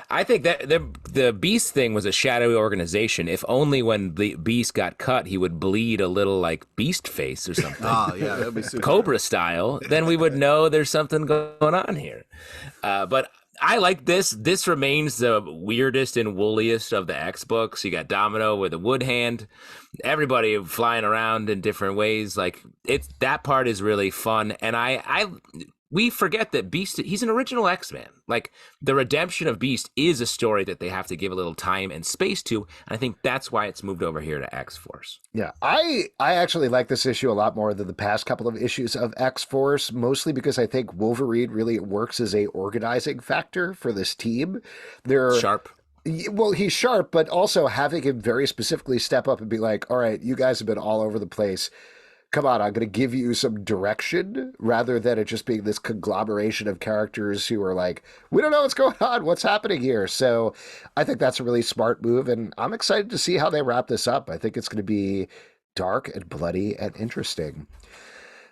I think that the Beast thing was a shadowy organization. If only when the Beast got cut, he would bleed a little like Beast face or something. Oh, yeah, that'd be super. Cobra style. Then we would know there's something going on here. But I like this. This remains the weirdest and wooliest of the X books. You got Domino with a wood hand. Everybody flying around in different ways. Like that part is really fun. And we forget that Beast, he's an original X-Man. Like, the redemption of Beast is a story that they have to give a little time and space to. And I think that's why it's moved over here to X-Force. Yeah, I actually like this issue a lot more than the past couple of issues of X-Force, mostly because I think Wolverine really works as a organizing factor for this team. They're sharp. Well, he's sharp, but also having him very specifically step up and be like, all right, you guys have been all over the place. Come on, I'm going to give you some direction rather than it just being this conglomeration of characters who are like, we don't know what's going on. What's happening here? So I think that's a really smart move. And I'm excited to see how they wrap this up. I think it's going to be dark and bloody and interesting.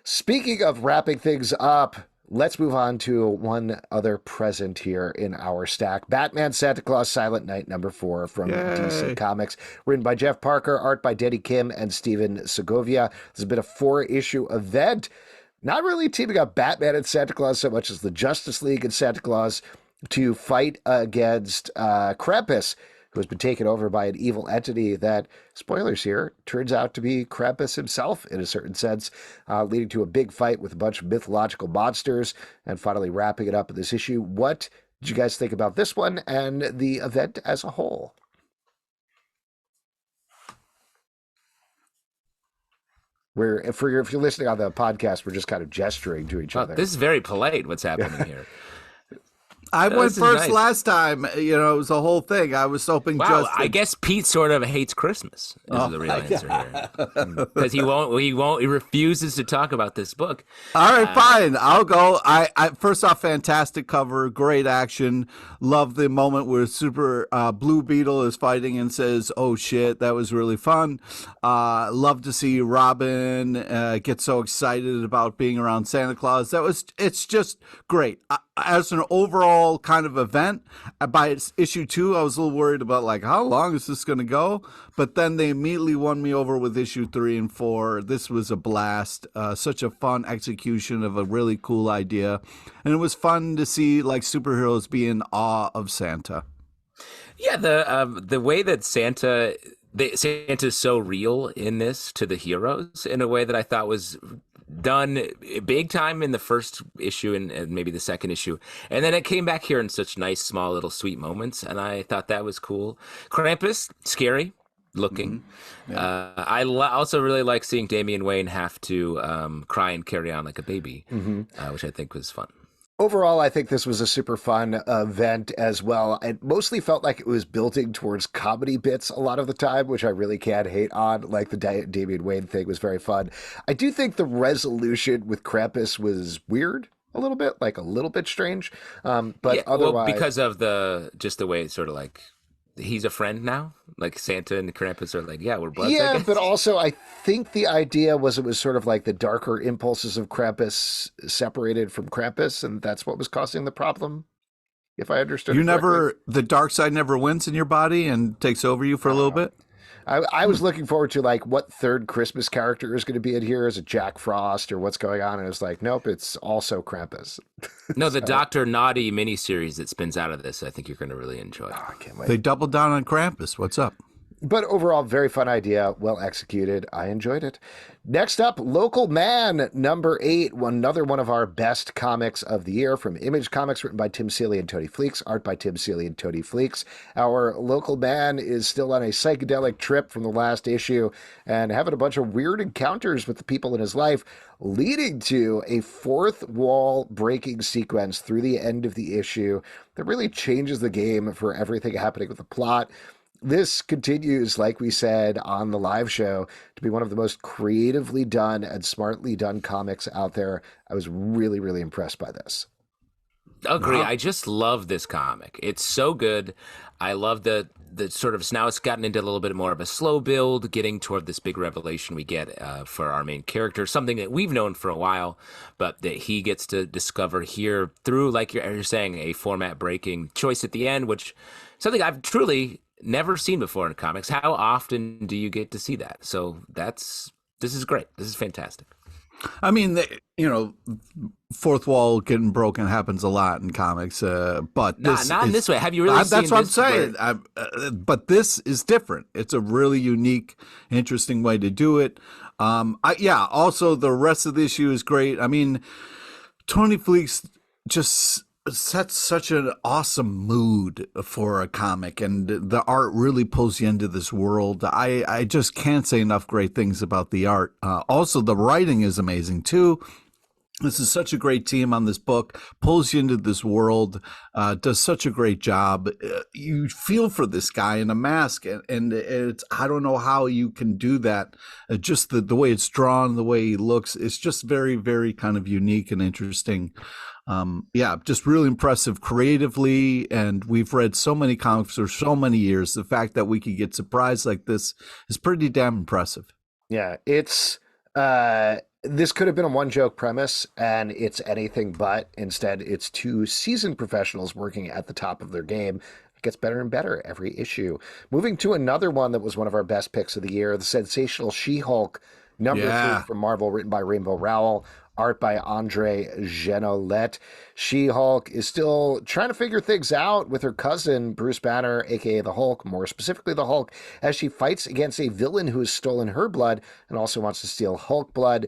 Speaking of wrapping things up, let's move on to one other present here in our stack. Batman Santa Claus Silent Night #4 from DC Comics. Written by Jeff Parker, art by Denny Kim and Steven Segovia. This has been a 4-issue event. Not really teaming up Batman and Santa Claus so much as the Justice League and Santa Claus to fight against Krampus, who has been taken over by an evil entity that, spoilers here, turns out to be Krampus himself in a certain sense, leading to a big fight with a bunch of mythological monsters, and finally wrapping it up in this issue. What did you guys think about this one and the event as a whole? If you're listening on the podcast, we're just kind of gesturing to each other. This is very polite, what's happening here. I went first last time. You know, it was the whole thing. I was hoping. Wow, I guess Pete sort of hates Christmas. Is the real answer here, because he refuses to talk about this book. All right, fine. I'll go. I first off, fantastic cover, great action. Love the moment where Super Blue Beetle is fighting and says, "Oh shit, that was really fun." Love to see Robin get so excited about being around Santa Claus. It's just great. As an overall kind of event, by issue 2, I was a little worried about like, how long is this going to go? But then they immediately won me over with issue 3 and 4. This was a blast. Such a fun execution of a really cool idea. And it was fun to see like superheroes be in awe of Santa. Yeah, the way that Santa's so real in this to the heroes in a way that I thought was done big time in the first issue and maybe the second issue, and then it came back here in such nice small little sweet moments, and I thought that was cool. Krampus, scary looking. Mm-hmm. Yeah. I also really like seeing Damian Wayne have to cry and carry on like a baby, which I think was fun. Overall, I think this was a super fun event as well. It mostly felt like it was building towards comedy bits a lot of the time, which I really can't hate on. Like the Damian Wayne thing was very fun. I do think the resolution with Krampus was weird a little bit, like a little bit strange. But otherwise, because of the way it's sort of like, he's a friend now. Like Santa and Krampus are like, yeah, we're buds. Yeah, but also I think the idea was it was sort of like the darker impulses of Krampus separated from Krampus, and that's what was causing the problem. If I understood, the dark side never wins in your body and takes over you for a little bit. I was looking forward to like what third Christmas character is going to be in here. Is it Jack Frost or what's going on? And it's like, nope, it's also Krampus. No, the Dr. Naughty miniseries that spins out of this, I think you're going to really enjoy. Oh, I can't wait. They doubled down on Krampus. What's up? But overall, very fun idea, well executed. I enjoyed it. Next up, Local Man, number 8, another one of our best comics of the year from Image Comics, written by Tim Seeley and Tony Fleeks, art by Tim Seeley and Tony Fleeks. Our Local Man is still on a psychedelic trip from the last issue and having a bunch of weird encounters with the people in his life, leading to a fourth wall breaking sequence through the end of the issue that really changes the game for everything happening with the plot. This continues, like we said on the live show, to be one of the most creatively done and smartly done comics out there. I was really, really impressed by this. Agree. Wow. I just love this comic. It's so good. I love the sort of, now it's gotten into a little bit more of a slow build, getting toward this big revelation we get for our main character, something that we've known for a while, but that he gets to discover here through, like you're saying, a format breaking choice at the end, which something I've truly never seen before in comics. How often do you get to see that? So this is great. This is fantastic. I mean, fourth wall getting broken happens a lot in comics, but not in this way. Have you really seen that's what I'm this saying. But this is different. It's a really unique, interesting way to do it. Also, the rest of the issue is great. I mean, Tony Fleeks just sets such an awesome mood for a comic, and the art really pulls you into this world. I just can't say enough great things about the art. Also, the writing is amazing too. This is such a great team on this book, pulls you into this world, does such a great job. You feel for this guy in a mask, and it's, I don't know how you can do that. Just the way it's drawn, the way he looks, it's just very, very kind of unique and interesting. Just really impressive creatively, and we've read so many comics for so many years. The fact that we could get surprised like this is pretty damn impressive. Yeah, it's this could have been a one joke premise, and it's anything but. Instead, it's two seasoned professionals working at the top of their game. It gets better and better every issue. Moving to another one that was one of our best picks of the year, the sensational She-Hulk number 3 from Marvel, written by Rainbow Rowell, art by Andre Genolette. She-Hulk is still trying to figure things out with her cousin, Bruce Banner, aka the Hulk, more specifically the Hulk, as she fights against a villain who has stolen her blood and also wants to steal Hulk blood.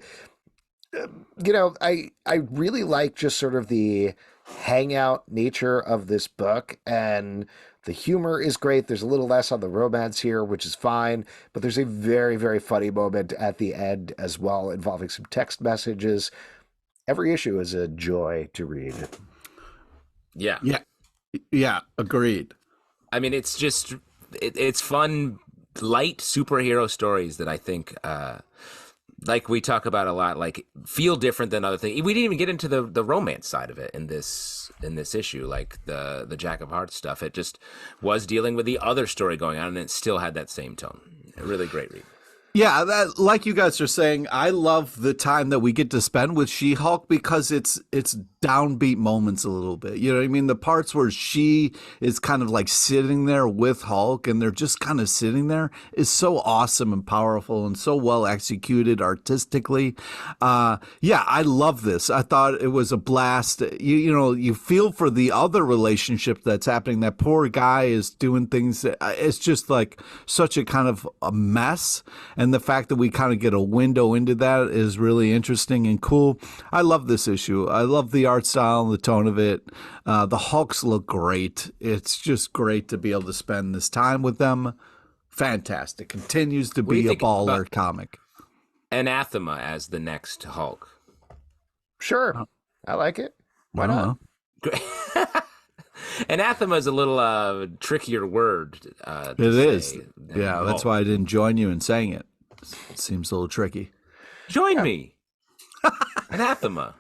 I really like just sort of the hangout nature of this book, and the humor is great. There's a little less on the romance here, which is fine, but there's a very, very funny moment at the end as well, involving some text messages. Every issue is a joy to read. Yeah, agreed. I mean, it's just, it's fun, light superhero stories that I think, like we talk about a lot, like feel different than other things. We didn't even get into the romance side of it in this issue, like the Jack of Hearts stuff. It just was dealing with the other story going on, and it still had that same tone. A really great read. Yeah, that, like you guys are saying, I love the time that we get to spend with She-Hulk because it's downbeat moments a little bit. You know what I mean? The parts where she is kind of like sitting there with Hulk and they're just kind of sitting there is so awesome and powerful and so well executed artistically. I love this. I thought it was a blast. You feel for the other relationship that's happening. That poor guy is doing things. It's just like such a kind of a mess. And the fact that we kind of get a window into that is really interesting and cool. I love this issue. I love the art style and the tone of it. The Hulks look great. It's just great to be able to spend this time with them. Fantastic. Continues to be a baller comic. Anathema as the next Hulk. Sure. I like it. Why not? Anathema is a little trickier word. It is. Yeah, that's why I didn't join you in saying it. It seems a little tricky. Join me. Anathema.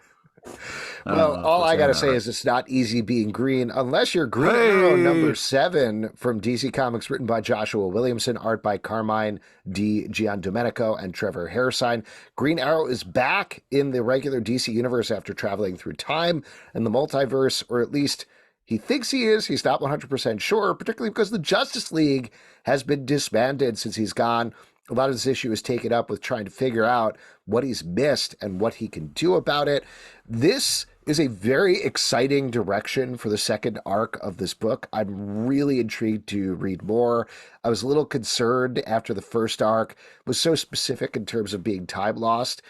Well, all I got to say is it's not easy being green unless you're Green Arrow number 7 from DC Comics, written by Joshua Williamson, art by Carmine Di Giandomenico and Trevor Hairsine. Green Arrow is back in the regular DC universe after traveling through time and the multiverse, or at least he thinks he is. He's not 100% sure, particularly because the Justice League has been disbanded since he's gone. A lot of this issue is taken up with trying to figure out what he's missed and what he can do about it. This is a very exciting direction for the second arc of this book. I'm really intrigued to read more. I was a little concerned after the first arc was so specific in terms of being time lost.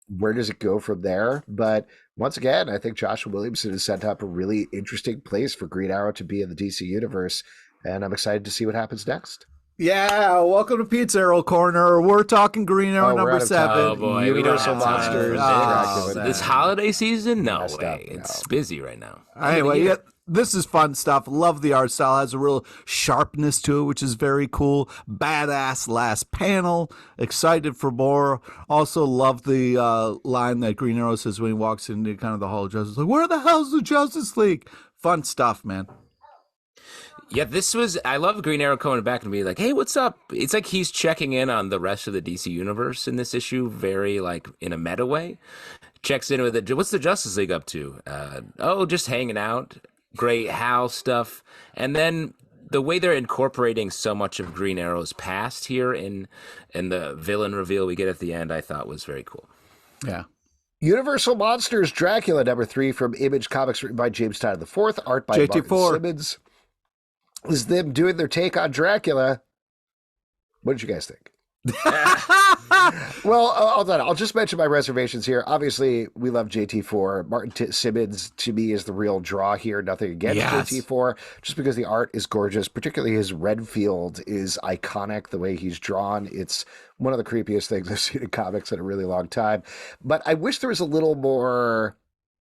Where does it go from there? But once again, I think Joshua Williamson has set up a really interesting place for Green Arrow to be in the DC universe, and I'm excited to see what happens next. Yeah, welcome to Pizza Arrow Corner. We're talking Green Arrow number 7. Oh boy, Universal Monsters. Dracula. This holiday season? No way. No. It's busy right now. Anyway, yeah, this is fun stuff. Love the art style. Has a real sharpness to it, which is very cool. Badass last panel. Excited for more. Also love the line that Green Arrow says when he walks into kind of the Hall of Justice. Like, where the hell's the Justice League? Fun stuff, man. Yeah, I love Green Arrow coming back and being like, hey, what's up? It's like he's checking in on the rest of the DC universe in this issue, very like in a meta way. Checks in with it. What's the Justice League up to? Just hanging out. Great Hal stuff. And then the way they're incorporating so much of Green Arrow's past here in the villain reveal we get at the end, I thought was very cool. Yeah. Universal Monsters Dracula number 3 from Image Comics, written by James Tynion IV, art by Martin Simmons. Is them doing their take on Dracula. What did you guys think? Well, hold on. I'll just mention my reservations here. Obviously, we love JT4. Martin Simmons, to me, is the real draw here. Nothing against JT4, just because the art is gorgeous. Particularly his Redfield is iconic, the way he's drawn. It's one of the creepiest things I've seen in comics in a really long time. But I wish there was a little more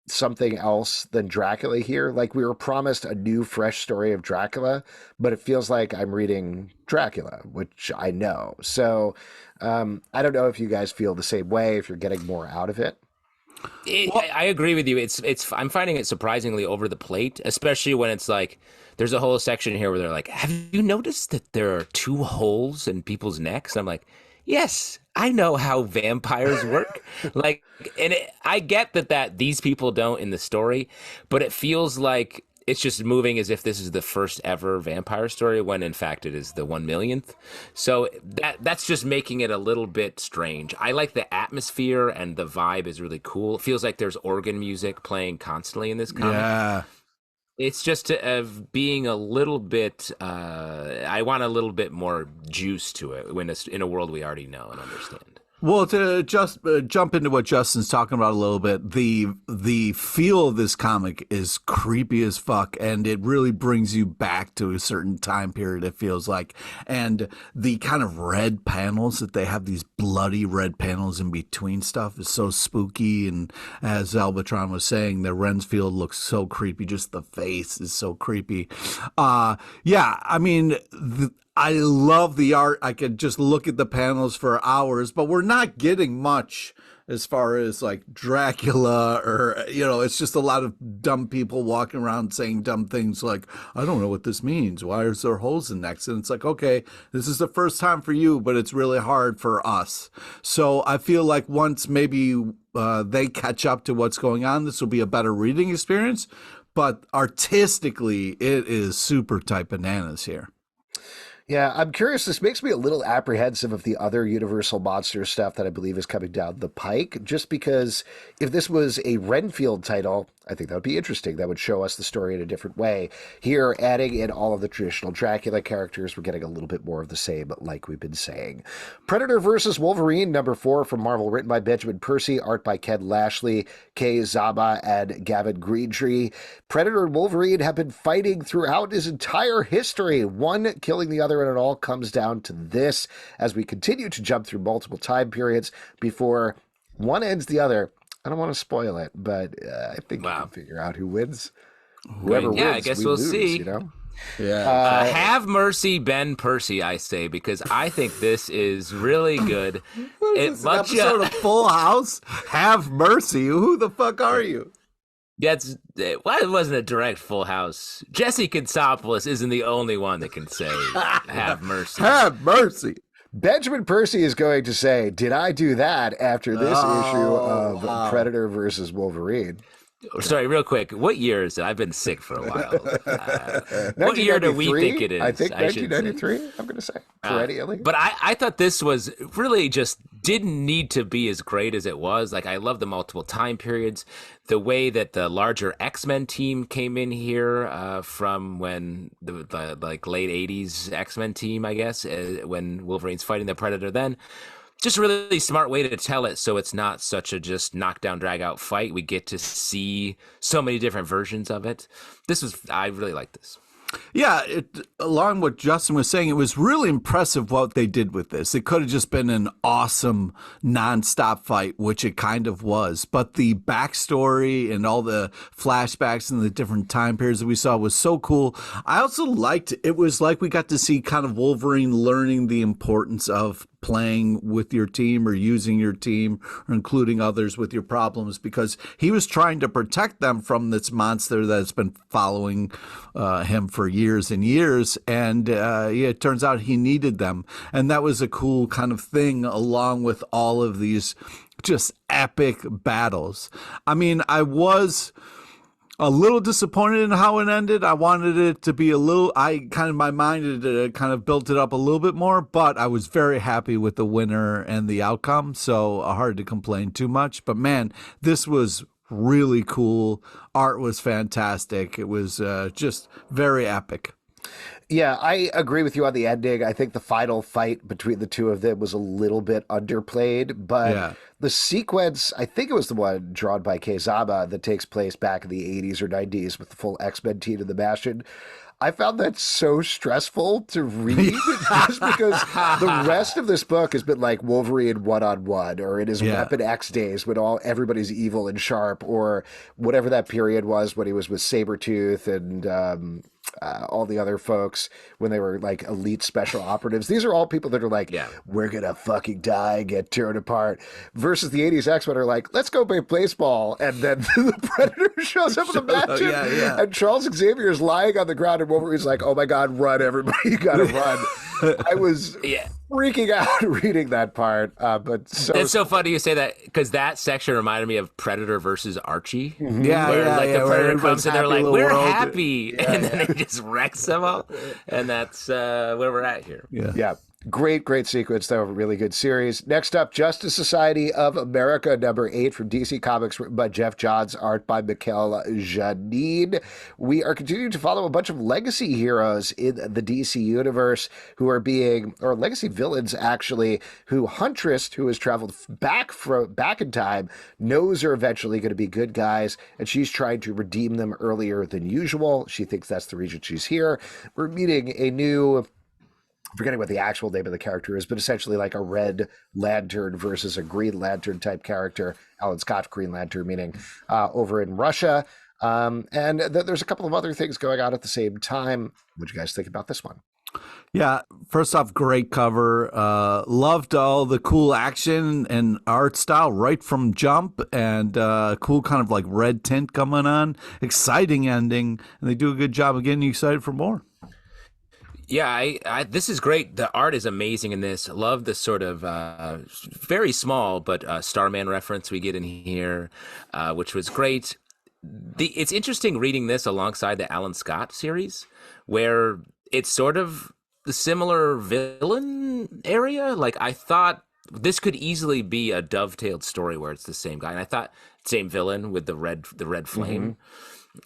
something else than Dracula here. Like, we were promised a new, fresh story of Dracula, but it feels like I'm reading Dracula, which I know. So I don't know if you guys feel the same way, if you're getting more out of it. I agree with you. I'm finding it surprisingly over the plate, especially when it's like there's a whole section here where they're like, have you noticed that there are 2 holes in people's necks? I'm like, yes, I know how vampires work. I get that these people don't in the story, but it feels like it's just moving as if this is the first ever vampire story, when in fact it is the 1,000,000th. So that's just making it a little bit strange. I like the atmosphere, and the vibe is really cool. It feels like there's organ music playing constantly in this comic. Yeah. It's just being a little bit, I want a little bit more juice to it when it's in a world we already know and understand. Well, to just jump into what Justin's talking about a little bit, the feel of this comic is creepy as fuck, and it really brings you back to a certain time period, it feels like. And the kind of red panels that they have, these bloody red panels in between stuff, is so spooky. And as Albatron was saying, the Renfield looks so creepy. Just the face is so creepy. I love the art. I could just look at the panels for hours, but we're not getting much as far as like Dracula or, it's just a lot of dumb people walking around saying dumb things like, I don't know what this means. Why is there holes in necks? And it's like, okay, this is the first time for you, but it's really hard for us. So I feel like once maybe they catch up to what's going on, this will be a better reading experience. But artistically, it is super type bananas here. Yeah, I'm curious. This makes me a little apprehensive of the other Universal Monsters stuff that I believe is coming down the pike, just because if this was a Renfield title, I think that would be interesting. That would show us the story in a different way. Here, adding in all of the traditional Dracula characters, we're getting a little bit more of the same, like we've been saying. Predator vs. Wolverine, number 4 from Marvel, written by Benjamin Percy, art by Ken Lashley, Kay Zaba, and Gavin Greentree. Predator and Wolverine have been fighting throughout his entire history, one killing the other, and it all comes down to this as we continue to jump through multiple time periods before one ends the other. I don't want to spoil it, but I think you can figure out who wins. Whoever wins, I guess we'll see. Yeah. Have mercy, Ben Percy, I say, because I think this is really good. It's an episode of Full House. Have mercy. Who the fuck are you? It wasn't a direct Full House. Jesse Katsopoulos isn't the only one that can say, have mercy. Have mercy. Benjamin Percy is going to say, did I do that after this issue of Predator versus Wolverine? Sorry, real quick. What year is it? I've been sick for a while. What year do we think it is? I think 1993, I'm going to say. Perennially. But I thought this was really just didn't need to be as great as it was. Like, I love the multiple time periods, the way that the larger X-Men team came in here from when the like late 80s X-Men team, I guess, when Wolverine's fighting the Predator then. Just a really smart way to tell it, so it's not such a just knockdown, drag out fight. We get to see so many different versions of it. I really like this. Yeah, along with Justin was saying, it was really impressive what they did with this. It could have just been an awesome nonstop fight, which it kind of was. But the backstory and all the flashbacks and the different time periods that we saw was so cool. I also liked it. It was like we got to see kind of Wolverine learning the importance of playing with your team or using your team or including others with your problems, because he was trying to protect them from this monster that's been following him for years and years. And it turns out he needed them. And that was a cool kind of thing, along with all of these just epic battles. I mean, I was a little disappointed in how it ended. I wanted it to be my mind had kind of built it up a little bit more, but I was very happy with the winner and the outcome. So hard to complain too much, but man, this was really cool. Art was fantastic. It was just very epic. Yeah, I agree with you on the ending. I think the final fight between the two of them was a little bit underplayed, but the sequence, I think it was the one drawn by Keizama that takes place back in the 80s or 90s with the full X-Men team in the Bastion. I found that so stressful to read just because the rest of this book has been like Wolverine one-on-one, or in his Weapon X days when everybody's evil and sharp, or whatever that period was when he was with Sabretooth and all the other folks when they were like elite special operatives. These are all people that are like, we're going to fucking die and get torn apart. Versus the 80s X-Men are like, let's go play baseball. And then the Predator shows up in the match. And Charles Xavier is lying on the ground and Wolverine's like, oh my God, run, everybody, you got to run. I was freaking out reading that part. But it's so funny you say that, because that section reminded me of Predator versus Archie. Mm-hmm. The Predator comes and they're like, we're happy. Yeah, and then he just wrecks them all. And that's where we're at here. Yeah. Great sequence, though. A really good series. Next up, Justice Society of America, number 8 from DC Comics, written by Jeff Johns, art by Mikel Janin. We are continuing to follow a bunch of legacy heroes in the DC universe who are or legacy villains, actually, who Huntress, who has traveled back in time, knows are eventually going to be good guys, and she's trying to redeem them earlier than usual. She thinks that's the reason she's here. We're meeting a new, forgetting what the actual name of the character is, but essentially like a Red Lantern versus a Green Lantern type character, Alan Scott's Green Lantern, meaning over in Russia. And there's a couple of other things going on at the same time. What do you guys think about this one? Yeah, first off, great cover. Loved all the cool action and art style right from jump, and cool kind of like red tint coming on. Exciting ending, and they do a good job of getting you excited for more. Yeah, this is great. The art is amazing in this. Love the sort of very small but Starman reference we get in here, which was great. It's interesting reading this alongside the Alan Scott series, where it's sort of the similar villain area. Like, I thought this could easily be a dovetailed story where it's the same guy, and I thought same villain with the red flame.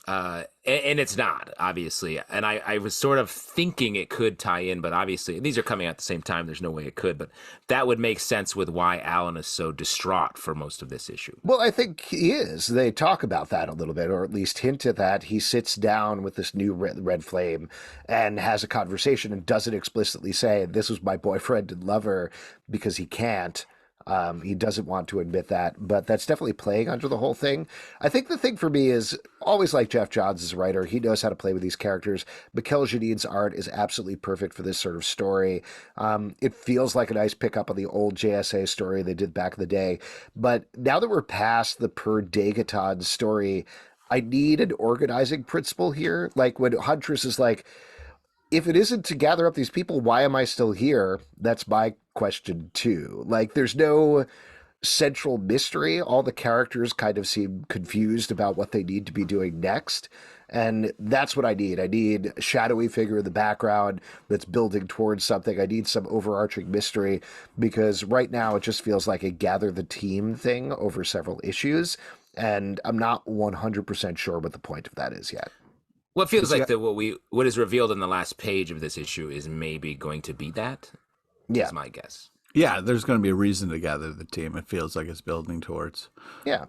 Mm-hmm. And it's not, obviously. And I was sort of thinking it could tie in, but obviously these are coming out at the same time. There's no way it could, but that would make sense with why Alan is so distraught for most of this issue. Well, I think he is. They talk about that a little bit, or at least hint at that. He sits down with this new red flame and has a conversation and doesn't explicitly say, this was my boyfriend and lover, because he can't. He doesn't want to admit that, but that's definitely playing under the whole thing. I think the thing for me is, always like Jeff Johns as a writer, he knows how to play with these characters. Mikel Janin's art is absolutely perfect for this sort of story. It feels like a nice pickup on the old JSA story they did back in the day. But now that we're past the per Degaton story, I need an organizing principle here. Like when Huntress is like, if it isn't to gather up these people, why am I still here? That's my question too. Like, there's no central mystery. All the characters kind of seem confused about what they need to be doing next. And that's what I need. I need a shadowy figure in the background that's building towards something. I need some overarching mystery, because right now it just feels like a gather the team thing over several issues. And I'm not 100% sure what the point of that is yet. Well, it feels like what is revealed in the last page of this issue is maybe going to be that. Yeah. That's my guess. Yeah, there's going to be a reason to gather the team. It feels like it's building towards. Yeah.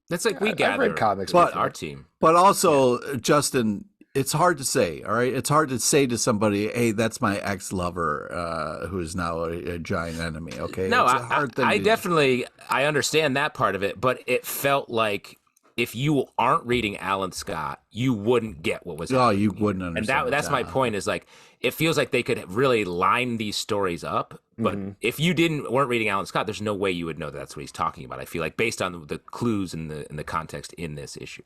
That's like we I've gather read comics but before. our team. But also, Justin, it's hard to say, all right? It's hard to say to somebody, hey, that's my ex-lover who is now a giant enemy, okay? No, It's a hard thing I to- definitely I understand that part of it, but it felt like if you aren't reading Alan Scott, you wouldn't get what was happening. you wouldn't understand. And that's my point, is like, it feels like they could really line these stories up, but if you weren't reading Alan Scott, there's no way you would know that's what he's talking about. I feel like, based on the clues and the context in this issue.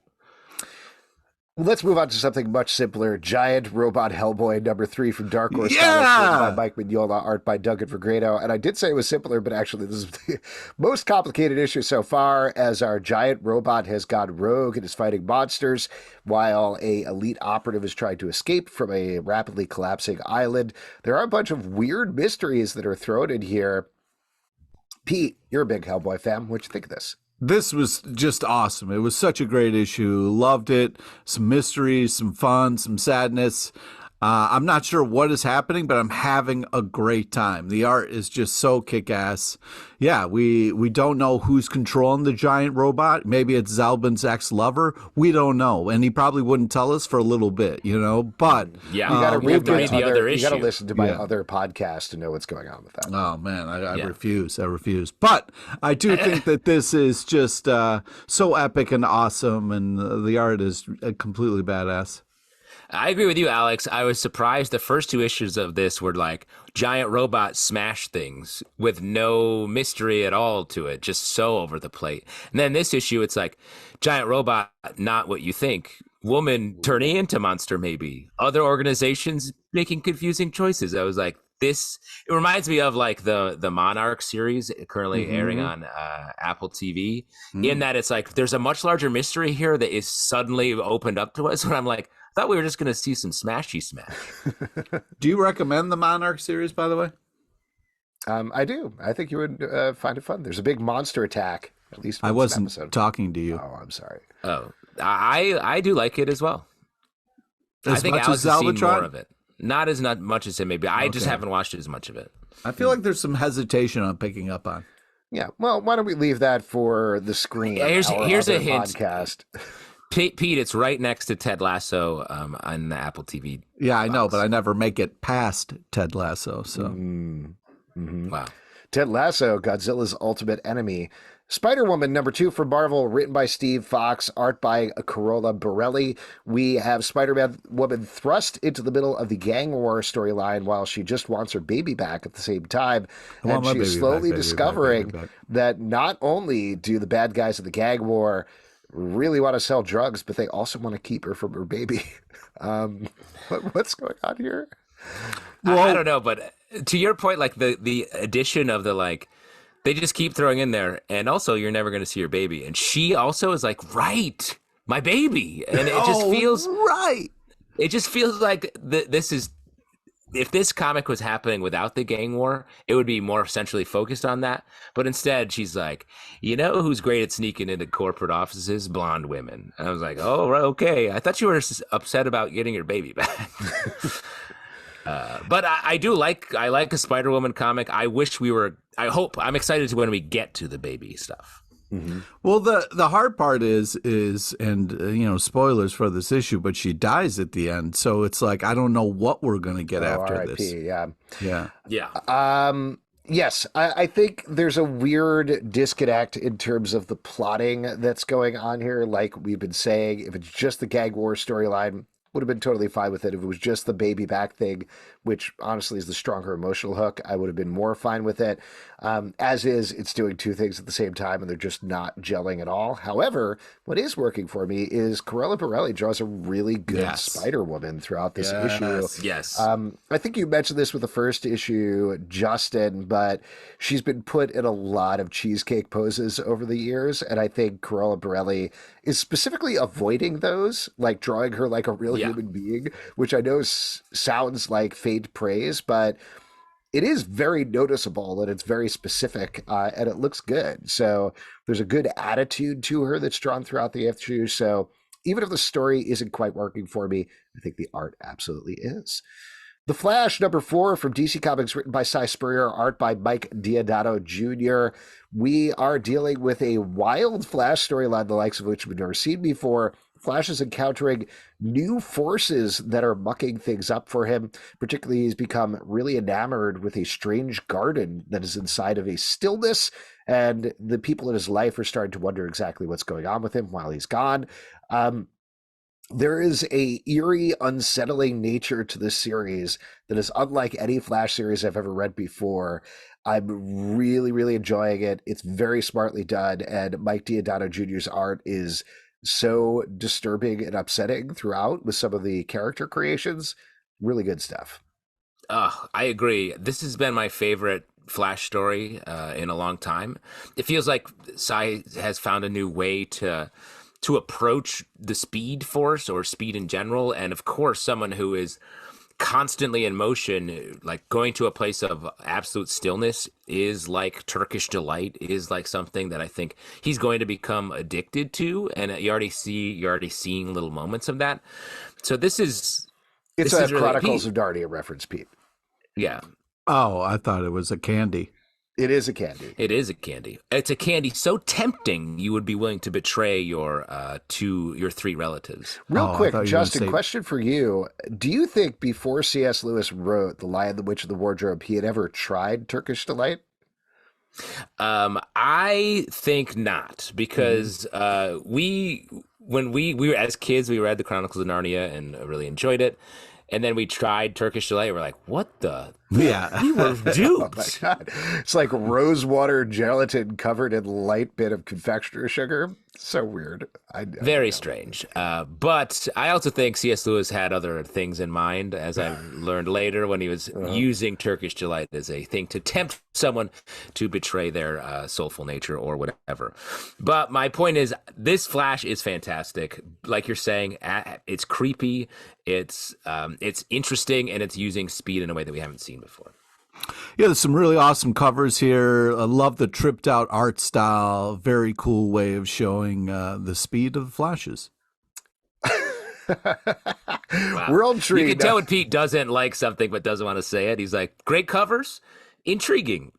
Let's move on to something much simpler. Giant Robot Hellboy #3 from Dark Horse Yeah! Comics, written by Mike Mignola, art by Duncan Fegredo. And I did say it was simpler, but actually this is the most complicated issue so far, as our giant robot has gone rogue and is fighting monsters while a elite operative is trying to escape from a rapidly collapsing island. There are a bunch of weird mysteries that are thrown in here. Pete, you're a big Hellboy fan. What'd you think of this? This was just awesome. It was such a great issue. Loved it. Some mysteries, some fun, some sadness. I'm not sure what is happening, but I'm having a great time. The art is just so kick-ass. Yeah, we don't know who's controlling the giant robot. Maybe it's Zalbin's ex-lover. We don't know, and he probably wouldn't tell us for a little bit, But yeah, You got to read read the other You got to issue. listen to my other podcast to know what's going on with that. oh man, I refuse. I refuse. But I do think that this is just so epic and awesome, and the art is completely badass. I agree with you, Alex. I was surprised the first two issues of this were like giant robots smash things with no mystery at all to it, just so over the plate. And then this issue, it's like giant robot, not what you think. Woman turning into monster, maybe. Other organizations making confusing choices. I was like, it reminds me of like the Monarch series currently airing on Apple TV, in that it's like there's a much larger mystery here that is suddenly opened up to us. When I'm like, I thought we were just going to see some smashy smash. Do you recommend the Monarch series, by the way? I do. I think you would find it fun. There's a big monster attack, at least once I wasn't an episode. talking to you. Oh, I'm sorry. Oh, I do like it as well. I As think much Alex as has seen Zalbatron? more of it. Not as much as him, maybe. I just Okay. haven't watched as much of it. I feel like there's some hesitation on picking up on. Yeah. Well, why don't we leave that for the screen? Yeah, here's our a other hint. podcast. Pete, it's right next to Ted Lasso on the Apple TV. Yeah, I know, but I never make it past Ted Lasso. So Wow. Ted Lasso, Godzilla's ultimate enemy. Spider-Woman #2 from Marvel, written by Steve Fox, art by Carola Borelli. We have Spider-Woman thrust into the middle of the gang war storyline while she just wants her baby back at the same time. want And my she's baby slowly back, baby discovering back, baby back. that not only do the bad guys of the gang war really want to sell drugs, but they also want to keep her from her baby. What's going on here? I don't know, but to your point, like the addition of the like, they just keep throwing in there, and also you're never going to see your baby, and she also is like, right, my baby, and it just feels right. It just feels like this is. If this comic was happening without the gang war, it would be more centrally focused on that. But instead, she's like, you know who's great at sneaking into corporate offices? Blonde women. And I was like, oh, right, okay. I thought you were upset about getting your baby back. But I like a Spider-Woman comic. I'm excited to when we get to the baby stuff. Well, the hard part is and spoilers for this issue, but she dies at the end, so it's like I don't know what we're gonna get after R.I.P., this. Yeah. Yeah. Yes, I think there's a weird disconnect in terms of the plotting that's going on here. Like we've been saying, if it's just the gag war storyline, would have been totally fine with it. If it was just the baby back thing, which honestly is the stronger emotional hook, I would have been more fine with it. As is, it's doing two things at the same time, and they're just not gelling at all. However, what is working for me is Roland Boschi draws a really good Spider-Woman throughout this issue. Yes. I think you mentioned this with the first issue, Justin, but she's been put in a lot of cheesecake poses over the years, and I think Roland Boschi is specifically avoiding those, like drawing her like a real human being, which I know sounds like faint praise, but it is very noticeable and it's very specific, and it looks good. So there's a good attitude to her that's drawn throughout the issue. So even if the story isn't quite working for me, I think the art absolutely is. The Flash, number 4 from DC Comics, written by Cy Spurrier, art by Mike Deodato Jr. We are dealing with a wild Flash storyline, the likes of which we've never seen before. Flash is encountering new forces that are mucking things up for him. Particularly, he's become really enamored with a strange garden that is inside of a stillness, and the people in his life are starting to wonder exactly what's going on with him while he's gone. There is a eerie, unsettling nature to this series that is unlike any Flash series I've ever read before. I'm really, really enjoying it. It's very smartly done, and Mike Deodato Jr.'s art is so disturbing and upsetting throughout with some of the character creations. Really good stuff. I agree. This has been my favorite Flash story in a long time. It feels like Cy has found a new way to approach the Speed Force or speed in general. And of course, someone who is constantly in motion, like going to a place of absolute stillness, is like Turkish delight, is like something that I think he's going to become addicted to. And you're already seeing little moments of that. So it's a really Chronicles of Narnia reference, Pete. Yeah. Oh, I thought it was a candy. It is a candy. It is a candy. It's a candy so tempting you would be willing to betray your 3 relatives. Real quick, Justin, question for you. Do you think before C.S. Lewis wrote The Lion, the Witch, and the Wardrobe, he had ever tried Turkish delight? I think not, because when we were as kids, we read the Chronicles of Narnia and really enjoyed it. And then we tried Turkish delight. We're like, what the? Yeah. We were duped. Oh my God. It's like rosewater gelatin covered in light bit of confectioner sugar. So weird. Very strange. But I also think C.S. Lewis had other things in mind, as I learned later when he was using Turkish delight as a thing to tempt someone to betray their soulful nature or whatever. But my point is, this Flash is fantastic. Like you're saying, it's creepy, it's interesting, and it's using speed in a way that we haven't seen before. Yeah, there's some really awesome covers here. I love the tripped out art style. Very cool way of showing the speed of the Flashes. Wow. World Tree. You can tell when Pete doesn't like something but doesn't want to say it. He's like, great covers, intriguing.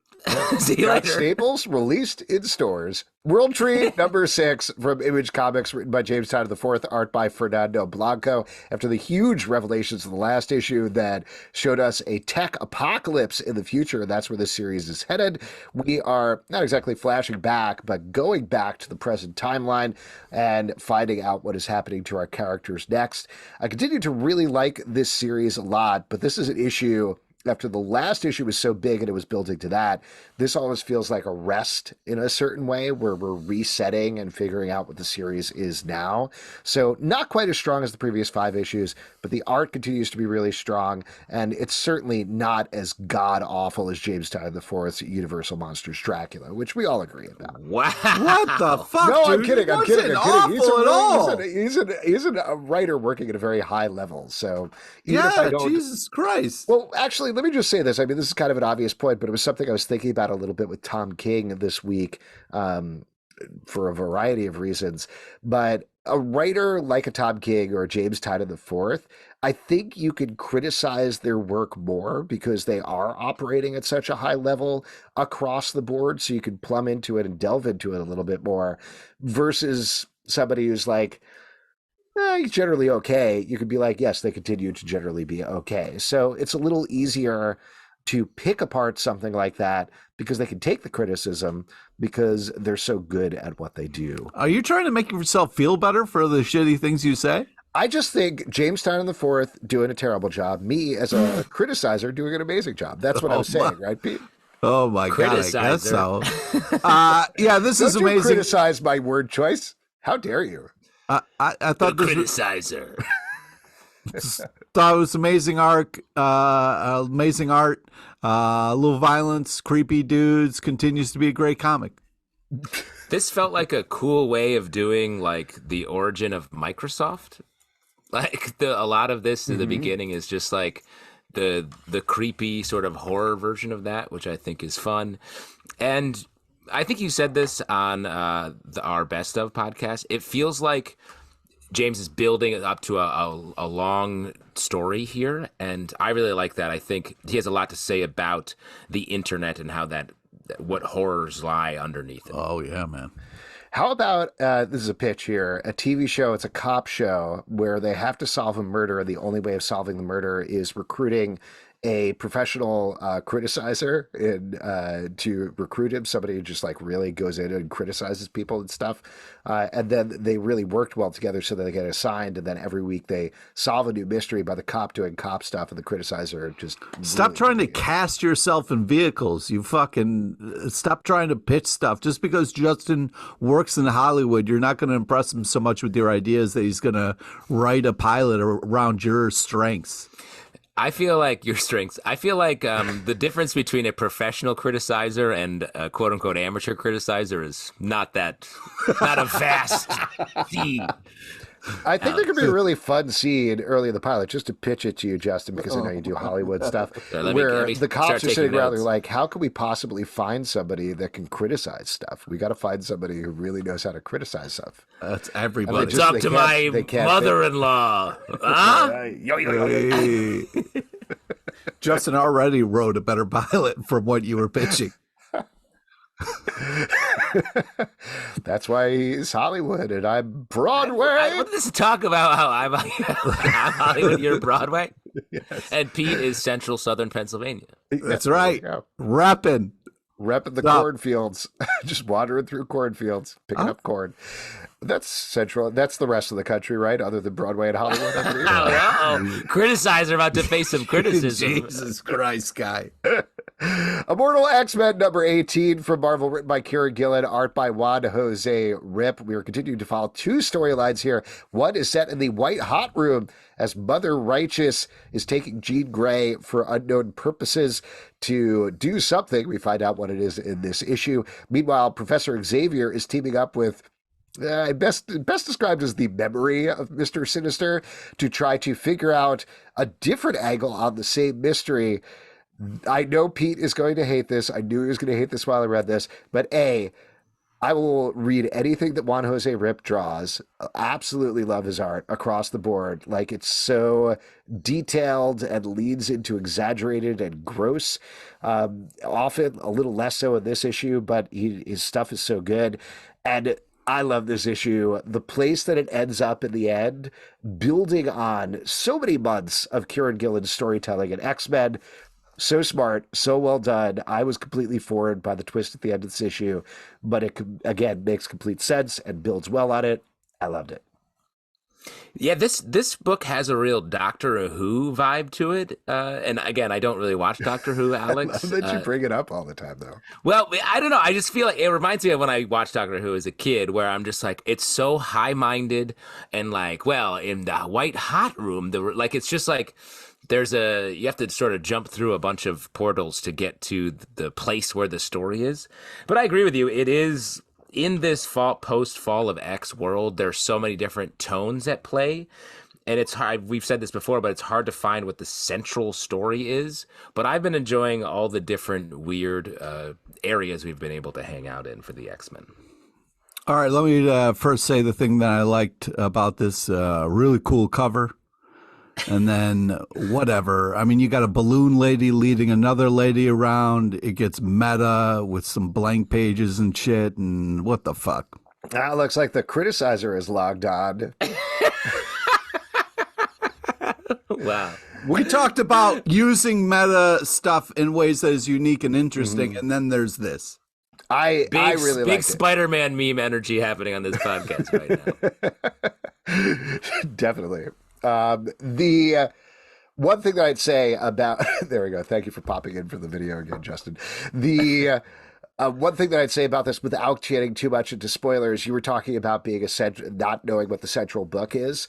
See you later. Staples released in stores. World Tree number 6 from Image Comics, written by James Tynion IV, art by Fernando Blanco. After the huge revelations of the last issue that showed us a tech apocalypse in the future, that's where this series is headed. We are not exactly flashing back, but going back to the present timeline and finding out what is happening to our characters next. I continue to really like this series a lot, but this is an issue. After the last issue was so big and it was building to that, this almost feels like a rest in a certain way where we're resetting and figuring out what the series is now. So not quite as strong as the previous 5 issues, but the art continues to be really strong, and it's certainly not as god-awful as James Tynion IV's Universal Monsters Dracula, which we all agree about. Wow. What the fuck, No, dude? I'm kidding. I'm kidding. He's a writer working at a very high level. So even if I don't, Jesus Christ. Well, actually, let me just say this. I mean, this is kind of an obvious point, but it was something I was thinking about a little bit with Tom King this week for a variety of reasons. But a writer like a Tom King or a James Tynion IV, I think you could criticize their work more because they are operating at such a high level across the board. So you can plumb into it and delve into it a little bit more versus somebody who's like, he's generally okay. You could be like, yes, they continue to generally be okay. So it's a little easier to pick apart something like that because they can take the criticism because they're so good at what they do. Are you trying to make yourself feel better for the shitty things you say? I just think James Tynion IV doing a terrible job. Me as a criticizer doing an amazing job. That's what I was saying, right, Pete? Oh my God, I guess so. Yeah, this Don't is you amazing. criticize my word choice? How dare you? I thought this Criticizer. thought it was amazing art, a little violence, creepy dudes. Continues to be a great comic. This felt like a cool way of doing like the origin of Microsoft. Like a lot of this in the beginning is just like the creepy sort of horror version of that, which I think is fun. And I think you said this on our Best of podcast. It feels like James is building it up to a long story here, and I really like that. I think he has a lot to say about the internet and how what horrors lie underneath it. Oh yeah, man. How about this is a pitch here, a TV show, it's a cop show where they have to solve a murder, and the only way of solving the murder is recruiting a professional criticizer to recruit him, somebody who just like really goes in and criticizes people and stuff. And then they really worked well together so that they get assigned, and then every week they solve a new mystery by the cop doing cop stuff and the criticizer just... Stop really trying to cast yourself in vehicles. You fucking stop trying to pitch stuff. Just because Justin works in Hollywood, you're not going to impress him so much with your ideas that he's going to write a pilot around your strengths. I feel like your strengths. I feel like the difference between a professional criticizer and a quote unquote amateur criticizer is not a vast sea. I think there could be a really fun scene early in the pilot, just to pitch it to you, Justin, because I know you do Hollywood stuff, where the cops are sitting around, they're like, how can we possibly find somebody that can criticize stuff? We got to find somebody who really knows how to criticize stuff. That's everybody. It's up to my mother-in-law. Huh? Justin already wrote a better pilot from what you were pitching. That's why he's Hollywood and I'm Broadway. I wanted to talk about how I'm Hollywood, you're Broadway. Yes. And Pete is Central Southern Pennsylvania. That's right. Repping the cornfields. Just wandering through cornfields, picking up corn. That's Central. That's the rest of the country, right? Other than Broadway and Hollywood. Criticizer about to face some criticism. Jesus Christ, guy. Immortal X-Men number 18 from Marvel, written by Kieran Gillen, art by Juan Jose Rip. We are continuing to follow two storylines here. One is set in the White Hot Room as Mother Righteous is taking Jean Grey for unknown purposes to do something. We find out what it is in this issue. Meanwhile, Professor Xavier is teaming up with best described as the memory of Mr. Sinister to try to figure out a different angle on the same mystery. I know Pete is going to hate this. I knew he was going to hate this while I read this. But I will read anything that Juan Jose Rip draws. Absolutely love his art across the board. Like, it's so detailed and leads into exaggerated and gross. Often a little less so in this issue, but his stuff is so good. And I love this issue. The place that it ends up in the end, building on so many months of Kieran Gillen's storytelling in X-Men. So smart, so well done. I was completely floored by the twist at the end of this issue, but it, again, makes complete sense and builds well on it. I loved it. Yeah, this book has a real Doctor Who vibe to it. And again, I don't really watch Doctor Who, Alex. I love that you bring it up all the time, though. Well, I don't know. I just feel like it reminds me of when I watched Doctor Who as a kid, where I'm just like, it's so high-minded and like, well, in the White Hot Room, it's just like, you have to sort of jump through a bunch of portals to get to the place where the story is. But I agree with you. It is in this post-Fall of X world, there's so many different tones at play. And it's hard. We've said this before, but it's hard to find what the central story is. But I've been enjoying all the different weird areas we've been able to hang out in for the X-Men. All right, let me first say the thing that I liked about this really cool cover. And then whatever. I mean, you got a balloon lady leading another lady around. It gets meta with some blank pages and shit. And what the fuck? It looks like the criticizer is logged on. Wow. We talked about using meta stuff in ways that is unique and interesting. And then there's this. I really big Spider-Man meme energy happening on this podcast right now. Definitely. One thing that I'd say about there we go. Thank you for popping in for the video again, Justin. The one thing that I'd say about this, without getting too much into spoilers, you were talking about being not knowing what the central book is.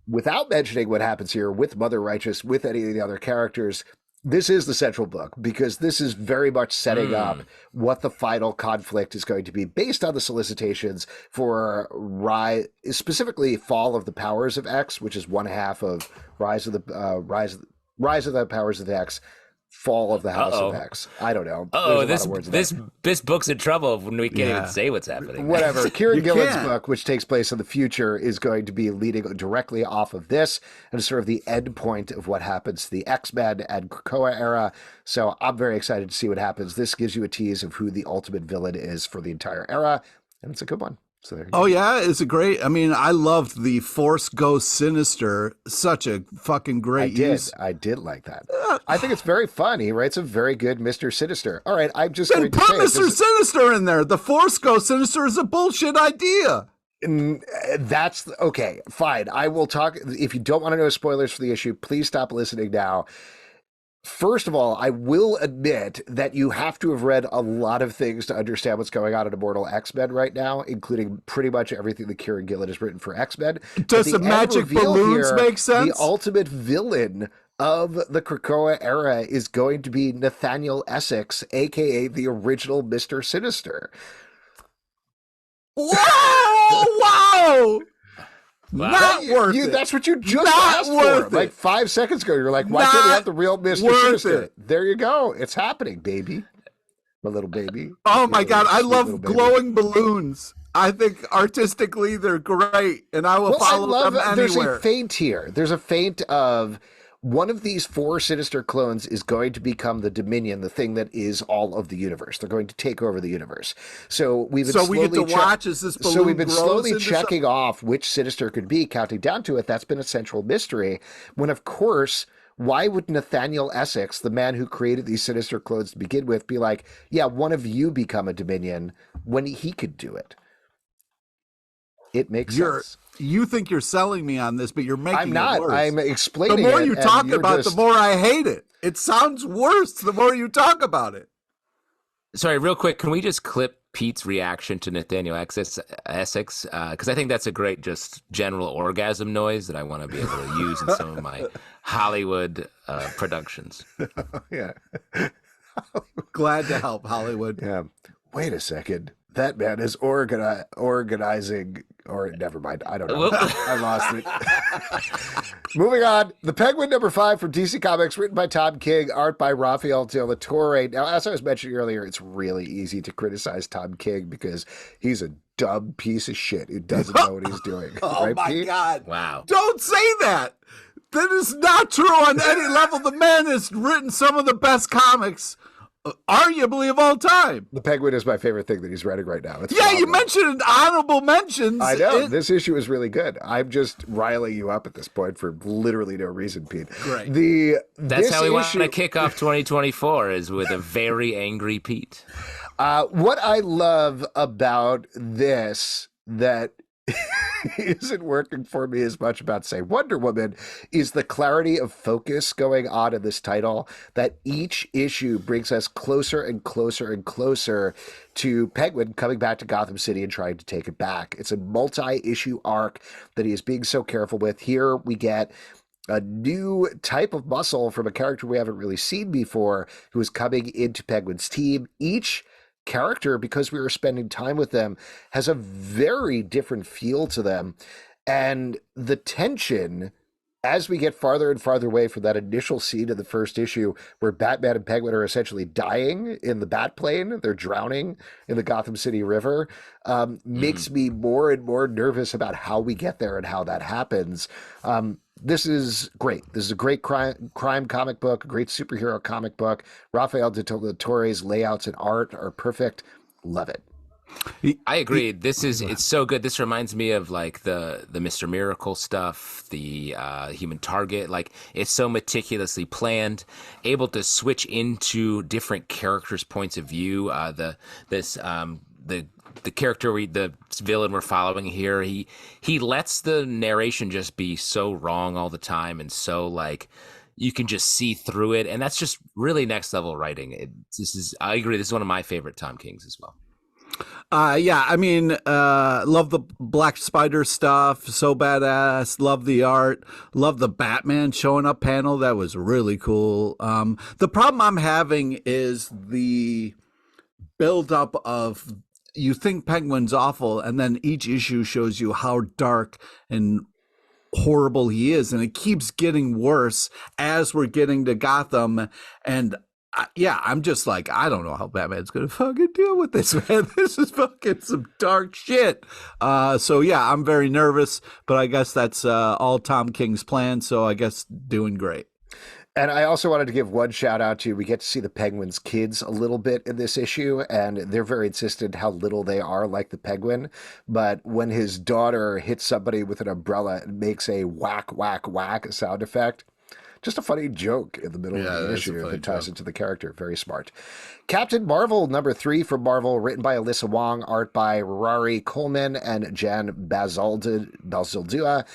Without mentioning what happens here with Mother Righteous, with any of the other characters, this is the central book, because this is very much setting up what the final conflict is going to be based on the solicitations for specifically Fall of the Powers of X, which is one half of Rise of the Powers of X, Fall of the House of X. I don't know. This book's in trouble when we can't even say what's happening. Whatever. Kieran Gillen's book, which takes place in the future, is going to be leading directly off of this and sort of the end point of what happens to the X-Men and Krakoa era. So I'm very excited to see what happens. This gives you a tease of who the ultimate villain is for the entire era, and it's a good one. So there you go. Yeah, it's a great. I mean, I loved the Force Ghost Sinister. Such a fucking great use. I did like that. I think it's very fun. He writes a very good Mr. Sinister. All right, I'm just going to put Mr. Sinister in there. The Force Ghost Sinister is a bullshit idea. That's okay. Fine. I will talk. If you don't want to know spoilers for the issue, please stop listening now. First of all, I will admit that you have to have read a lot of things to understand what's going on in Immortal X-Men right now, including pretty much everything that Kieran Gillen has written for X-Men. Does the magic balloons make sense? The ultimate villain of the Krakoa era is going to be Nathaniel Essex, a.k.a. the original Mr. Sinister. Whoa! Wow! Wow. Not worth it. That's what you just asked for. Like 5 seconds ago, you're like, why can't we have the real Mr. Sinister? There you go. It's happening, baby. My little baby. Oh my God. I love glowing balloons. I think artistically they're great, and I will follow them anywhere. There's a feint here. There's a feint of one of these 4 Sinister clones is going to become the Dominion, the thing that is all of the universe. They're going to take over the universe. So we've been we get to watch as this balloon So we've been slowly checking off which Sinister could be, counting down to it. That's been a central mystery. When, of course, why would Nathaniel Essex, the man who created these Sinister clones to begin with, be like, yeah, one of you become a Dominion when he could do it? It makes sense. You think you're selling me on this, but you're making it worse. I'm explaining it. The more you talk about it, the more I hate it. It sounds worse the more you talk about it. Sorry, real quick, can we just clip Pete's reaction to Nathaniel Essex? Because I think that's a great just general orgasm noise that I want to be able to use in some of my Hollywood productions. Yeah. Glad to help, Hollywood. Yeah. Wait a second. That man is organizing, or never mind. I don't know. I lost it. Moving on. The Penguin #5 from DC Comics, written by Tom King, art by Raphael Dell'edera. Now, as I was mentioning earlier, it's really easy to criticize Tom King because he's a dumb piece of shit who doesn't know what he's doing. Oh, right, my Pete? God. Wow. Don't say that. That is not true on any level. The man has written some of the best comics, arguably, of all time. The Penguin is my favorite thing that he's writing right now. It's yeah, phenomenal. You mentioned honorable mentions. I know. This issue is really good. I'm just riling you up at this point for literally no reason, Pete. Great. That's how we want to kick off 2024, is with a very angry Pete. What I love about this that isn't working for me as much about, say, Wonder Woman, is the clarity of focus going on in this title, that each issue brings us closer and closer and closer to Penguin coming back to Gotham City and trying to take it back. It's a multi-issue arc that he is being so careful with. Here we get a new type of muscle from a character we haven't really seen before, who is coming into Penguin's team. Each character, because we were spending time with them, has a very different feel to them, and the tension as we get farther and farther away from that initial scene of the first issue where Batman and Penguin are essentially dying in the Batplane, they're drowning in the Gotham City River, makes me more and more nervous about how we get there and how that happens. This is great. This is a great crime comic book, a great superhero comic book. Raphael Dell'edera's layouts and art are perfect. Love it. I agree. It's so good. This reminds me of like the Mr. Miracle stuff, the Human Target. Like, it's so meticulously planned, able to switch into different characters' points of view. The the character the villain we're following here, he lets the narration just be so wrong all the time, and so like you can just see through it, and that's just really next level writing. I agree, this is one of my favorite Tom Kings as well. Yeah, I mean, love the Black Spider stuff, so badass. Love the art, love the Batman showing up panel, that was really cool. The problem I'm having is the buildup of, you think Penguin's awful, and then each issue shows you how dark and horrible he is, and it keeps getting worse as we're getting to Gotham. And I'm just like, I don't know how Batman's gonna fucking deal with this, man. This is fucking some dark shit. So yeah, I'm very nervous, but I guess that's all Tom King's plan, so I guess doing great. And I also wanted to give one shout out to, we get to see the Penguin's kids a little bit in this issue, and they're very insistent how little they are like the Penguin. But when his daughter hits somebody with an umbrella, it makes a whack, whack, whack sound effect. Just a funny joke in the middle of the issue that ties into the character. Very smart. Captain Marvel #3 from Marvel, written by Alyssa Wong, art by Rory Coleman and Jan Bazaldua.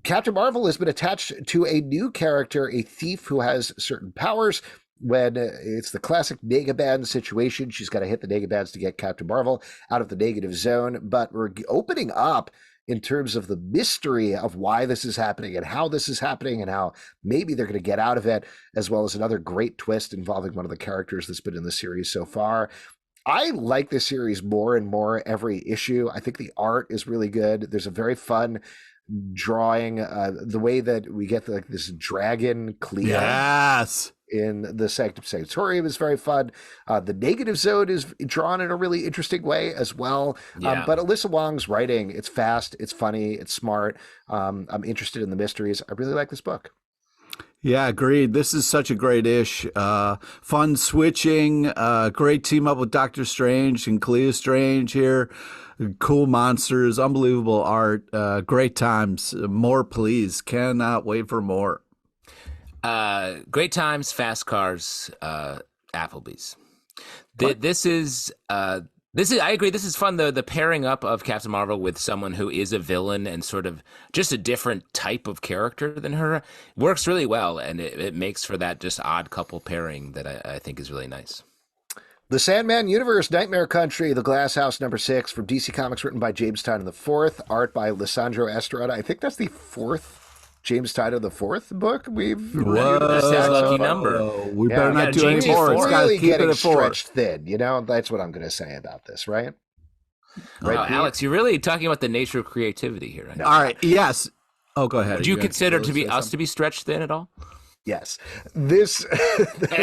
Captain Marvel has been attached to a new character, a thief who has certain powers. When it's the classic Negaban situation, she's got to hit the Negabans to get Captain Marvel out of the negative zone. But we're opening up in terms of the mystery of why this is happening and how this is happening and how maybe they're going to get out of it, as well as another great twist involving one of the characters that's been in the series so far. I like this series more and more every issue. I think the art is really good. There's a very fun drawing, the way that we get this dragon Cleo. Yes. In the Sanctum Sanctorum is very fun. The negative zone is drawn in a really interesting way as well. Yeah. But Alyssa Wong's writing, it's fast, it's funny, it's smart. I'm interested in the mysteries. I really like this book. Yeah, agreed. This is such a great ish. Fun switching, great team up with Doctor Strange and Clea Strange here. Cool monsters, unbelievable art, great times. More, please. Cannot wait for more. Great times, fast cars, Applebee's. This is I agree. This is fun. The pairing up of Captain Marvel with someone who is a villain and sort of just a different type of character than her works really well, and it makes for that just odd couple pairing that I think is really nice. The Sandman Universe, Nightmare Country, The Glass House #6 from DC Comics, written by James Tynion IV, art by Lisandro Estrada. I think that's the fourth James Tynion IV book we've read. That's a lucky number. We better not do any more. It's got to really keep it getting at 4. stretched thin. You know, that's what I'm going to say about this, right? Right, Alex, you're really talking about the nature of creativity here. Right? No. All right. Yes. Oh, go ahead. Would you consider us to be stretched thin at all? Yes. This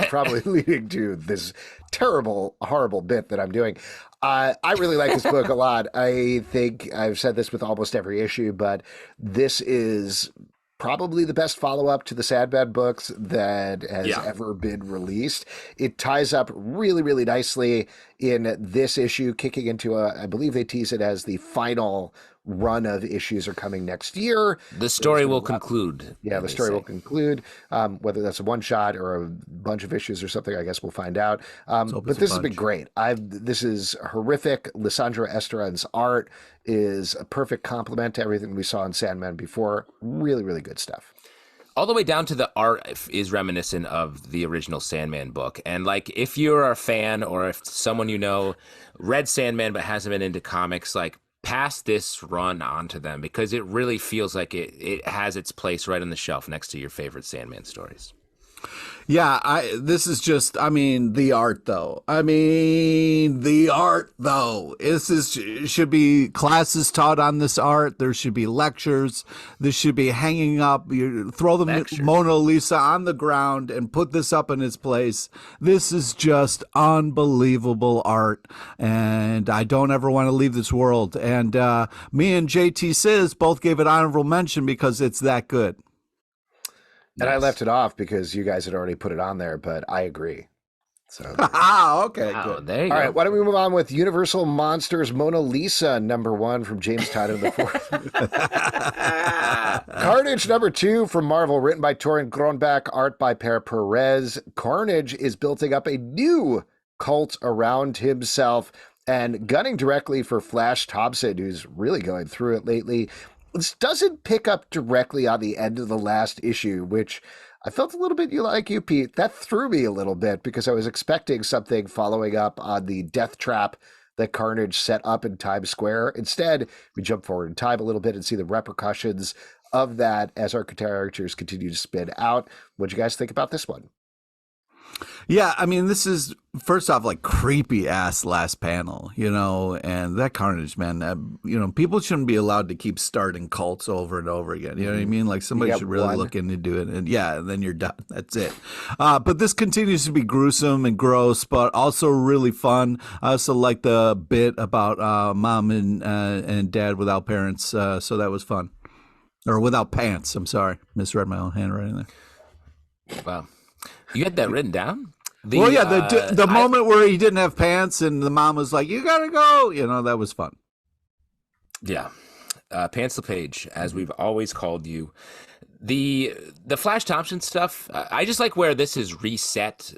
probably leading to this terrible, horrible bit that I'm doing. I really like this book a lot. I think I've said this with almost every issue, but this is probably the best follow-up to the Sandman books that has ever been released. It ties up really, really nicely in this issue, kicking into I believe they tease it as the final run of issues are coming next year. The story will conclude. Yeah, the story will conclude. Whether that's a one-shot or a bunch of issues or something, I guess we'll find out. But this has been great. This is horrific. Lisandro Estrada's art is a perfect complement to everything we saw in Sandman before. Really, really good stuff. All the way down to the art is reminiscent of the original Sandman book. And like, if you're a fan or if someone you know read Sandman but hasn't been into comics, like, pass this run on to them, because it really feels like it has its place right on the shelf next to your favorite Sandman stories. Yeah, this is just, the art though. Should be classes taught on this art. There should be lectures. This should be hanging up. You throw the lectures. Mona Lisa on the ground and put this up in its place. This is just unbelievable art. And I don't ever want to leave this world. And me and JT Sizz both gave it honorable mention because it's that good. And I left it off because you guys had already put it on there, but I agree. So okay, good. There you go. All right, why don't we move on with Universal Monsters Mona Lisa #1 from James Tynion IV. Carnage #2 from Marvel, written by Torrin Grönbach, art by Per Perez. Carnage is building up a new cult around himself and gunning directly for Flash Thompson, who's really going through it lately. This doesn't pick up directly on the end of the last issue, which I felt a little bit like you, Pete. That threw me a little bit because I was expecting something following up on the death trap that Carnage set up in Times Square. Instead, we jump forward in time a little bit and see the repercussions of that as our characters continue to spin out. What do you guys think about this one? Yeah, I mean, this is, first off, like, creepy ass last panel, and that Carnage, man, people shouldn't be allowed to keep starting cults over and over again. You know what I mean? Like, somebody should really look into it, and then you're done. That's it. But this continues to be gruesome and gross, but also really fun. I also like the bit about mom and dad without parents, so that was fun. Or without pants, I'm sorry. Misread my own handwriting there. Wow. You had that written down? The moment where he didn't have pants and the mom was like, "You gotta go," that was fun. Yeah. Pants LePage, as we've always called you. The Flash Thompson stuff, I just like where this is reset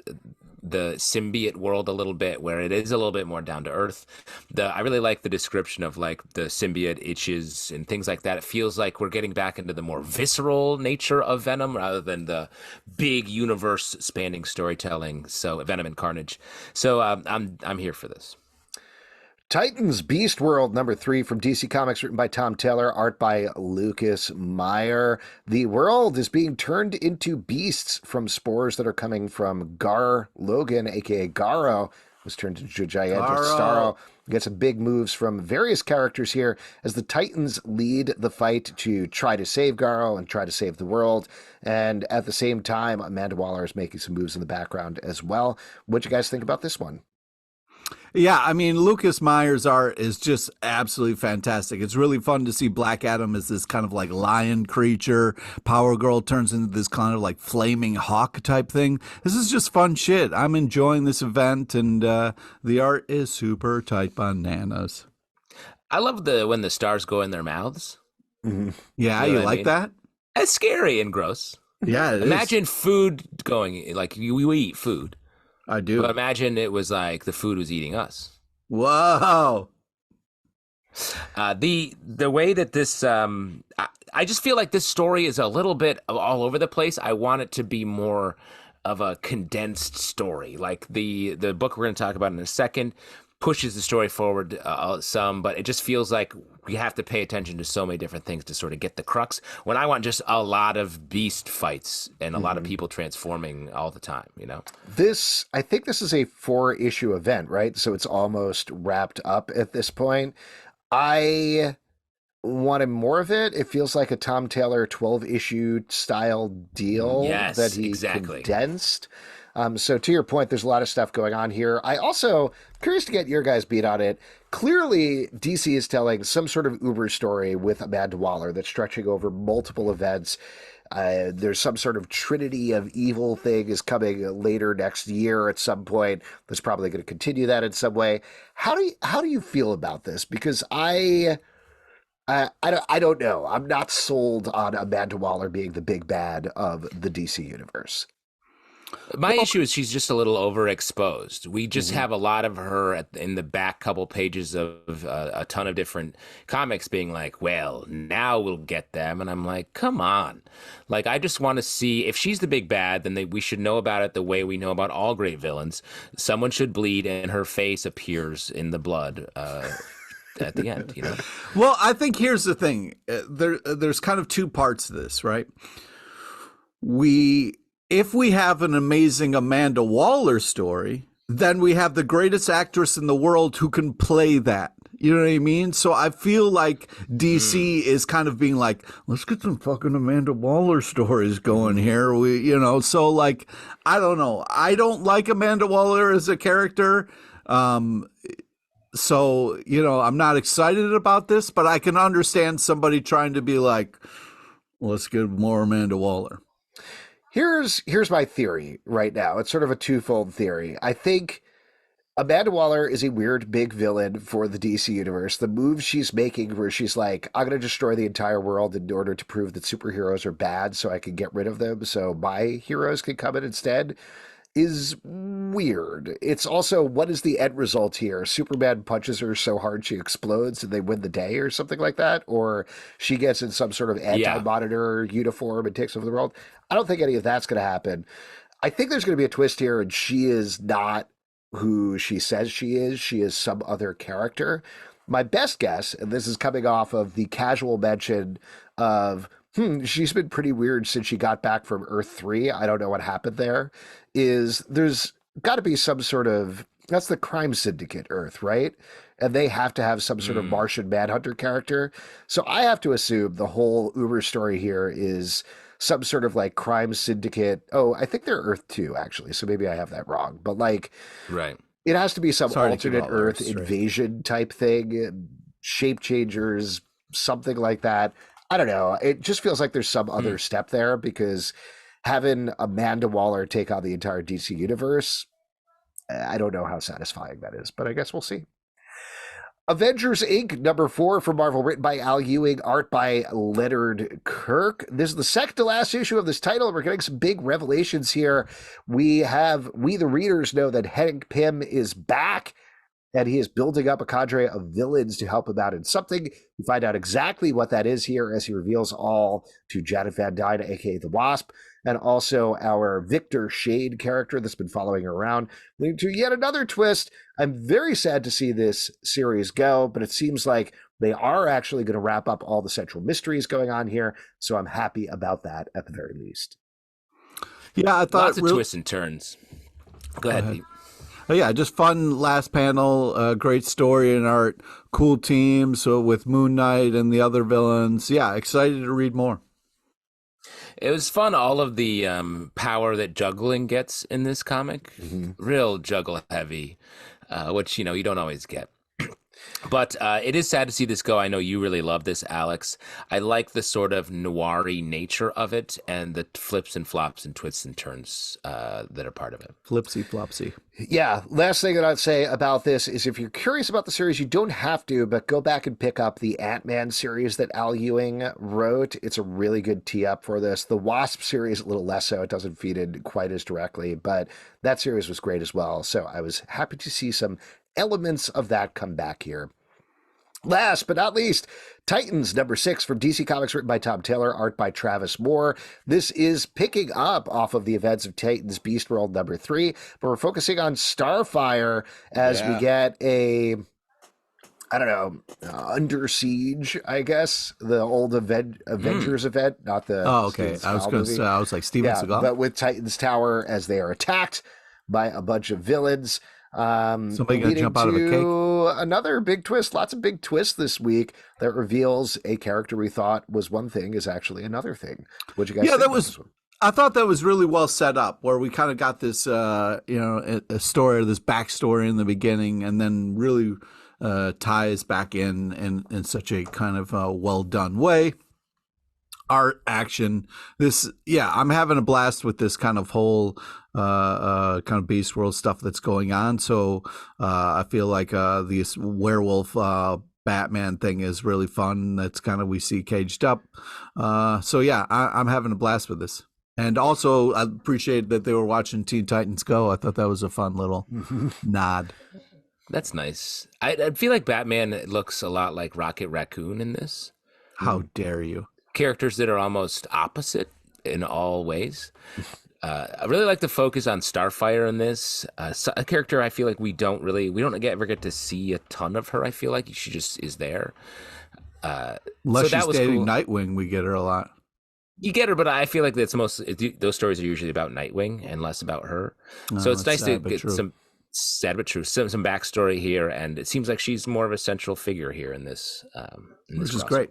the symbiote world a little bit, where it is a little bit more down to earth. I really like the description of like the symbiote itches and things like that. It feels like we're getting back into the more visceral nature of Venom rather than the big universe spanning storytelling. So Venom and Carnage. So I'm here for this. Titans Beast World #3 from DC Comics, written by Tom Taylor, art by Lucas Meyer. The world is being turned into beasts from spores that are coming from Gar Logan, aka Garo, was turned into a giant Starro. We get some big moves from various characters here as the Titans lead the fight to try to save Garo and try to save the world. And at the same time, Amanda Waller is making some moves in the background as well. What do you guys think about this one? Yeah, I mean, Lucas Meyer's art is just absolutely fantastic. It's really fun to see Black Adam as this kind of like lion creature. Power Girl turns into this kind of like flaming hawk type thing. This is just fun shit. I'm enjoying this event, and the art is super tight bananas. I love when the stars go in their mouths. Mm-hmm. Yeah, you like that? It's scary and gross. Yeah, Imagine food going, like we eat food. I do. But imagine it was like the food was eating us. Whoa. The way that this, I just feel like this story is a little bit all over the place. I want it to be more of a condensed story. Like the book we're going to talk about in a second pushes the story forward some, but it just feels like we have to pay attention to so many different things to sort of get the crux, when I want just a lot of beast fights and a lot of people transforming all the time, I think this is a 4-issue event, right? So it's almost wrapped up at this point. I wanted more of it. It feels like a Tom Taylor 12-issue style deal that he condensed. So to your point, there's a lot of stuff going on here. I also curious to get your guys' beat on it. Clearly, DC is telling some sort of Uber story with Amanda Waller that's stretching over multiple events. There's some sort of trinity of evil thing is coming later next year at some point. That's probably going to continue that in some way. How do you feel about this? Because I don't know. I'm not sold on Amanda Waller being the big bad of the DC universe. My issue is she's just a little overexposed. We just have a lot of her in the back couple pages of a ton of different comics being like, well, now we'll get them. And I'm like, come on. Like, I just want to see if she's the big bad, then we should know about it the way we know about all great villains. Someone should bleed and her face appears in the blood at the end, Well, I think here's the thing. There's kind of two parts to this, right? If we have an amazing Amanda Waller story, then we have the greatest actress in the world who can play that. You know what I mean? So I feel like DC is kind of being like, let's get some fucking Amanda Waller stories going here. So like, I don't know. I don't like Amanda Waller as a character. So, I'm not excited about this, but I can understand somebody trying to be like, let's get more Amanda Waller. Here's my theory right now. It's sort of a twofold theory. I think Amanda Waller is a weird big villain for the DC universe. The moves she's making where she's like, I'm going to destroy the entire world in order to prove that superheroes are bad so I can get rid of them so my heroes can come in instead, is weird. It's also, what is the end result here? Superman punches her so hard she explodes and they win the day or something like that? Or she gets in some sort of anti-monitor uniform and takes over the world? I don't think any of that's going to happen. I think there's going to be a twist here, and she is not who she says she is. She is some other character. My best guess, and this is coming off of the casual mention of, she's been pretty weird since she got back from Earth 3. I don't know what happened there. Is there's got to be some sort of, that's the crime syndicate Earth, right? And they have to have some sort of Martian Manhunter character. So I have to assume the whole Uber story here is some sort of like crime syndicate. Oh, I think they're Earth 2, actually. So maybe I have that wrong. But like, right. It has to be some alternate Earth invasion type thing, shape changers, something like that. I don't know. It just feels like there's some other step there, because having Amanda Waller take on the entire DC universe, I don't know how satisfying that is, but I guess we'll see. Avengers Inc. #4 from Marvel, written by Al Ewing, art by Leonard Kirk. This is the second to last issue of this title. We're getting some big revelations here. We the readers know that Hank Pym is back, and he is building up a cadre of villains to help him out in something. We find out exactly what that is here as he reveals all to Janet Van Dyne, aka the Wasp, and also our Victor Shade character that's been following her around, leading to yet another twist. I'm very sad to see this series go, but it seems like they are actually going to wrap up all the central mysteries going on here, so I'm happy about that at the very least. Yeah, I thought lots of twists and turns. Go ahead, Pete. Yeah, just fun last panel, great story and art, cool team. So with Moon Knight and the other villains, yeah, excited to read more. It was fun, all of the power that juggling gets in this comic. Real juggle heavy, which, you don't always get. But it is sad to see this go. I know you really love this, Alex. I like the sort of noir-y nature of it and the flips and flops and twists and turns that are part of it. Flipsy flopsy. Yeah, last thing that I'd say about this is, if you're curious about the series, you don't have to, but go back and pick up the Ant-Man series that Al Ewing wrote. It's a really good tee-up for this. The Wasp series, a little less so. It doesn't feed in quite as directly, but that series was great as well. So I was happy to see some elements of that come back here. Last but not least, Titans #6 from DC Comics, written by Tom Taylor, art by Travis Moore. This is picking up off of the events of Titans Beast World #3, but we're focusing on Starfire as we get a, Under Siege, I guess, the old Avengers event, not the. Oh, okay. I was going to say, I was like Steven Seagal. But with Titans Tower as they are attacked by a bunch of villains. Somebody gonna jump out of a cake. Another big twist. Lots of big twists this week that reveals a character we thought was one thing is actually another thing. What you guys? Yeah, that was. I thought that was really well set up, where we kind of got this, a story, this backstory in the beginning, and then really ties back in such a kind of well done way. Art, action. I'm having a blast with this kind of whole kind of Beast World stuff that's going on. So I feel like this werewolf Batman thing is really fun. That's kind of, we see caged up. I'm having a blast with this. And also, I appreciate that they were watching Teen Titans Go. I thought that was a fun little nod. That's nice. I feel like Batman looks a lot like Rocket Raccoon in this. How dare you? Characters that are almost opposite in all ways. I really like the focus on Starfire in this. A character I feel like we don't ever get to see a ton of her. I feel like she just is there. Unless she's dating Nightwing, we get her a lot. You get her, but I feel like those stories are usually about Nightwing and less about her. So it's nice to get some sad but true, some backstory here, and it seems like she's more of a central figure here in this. Which is great.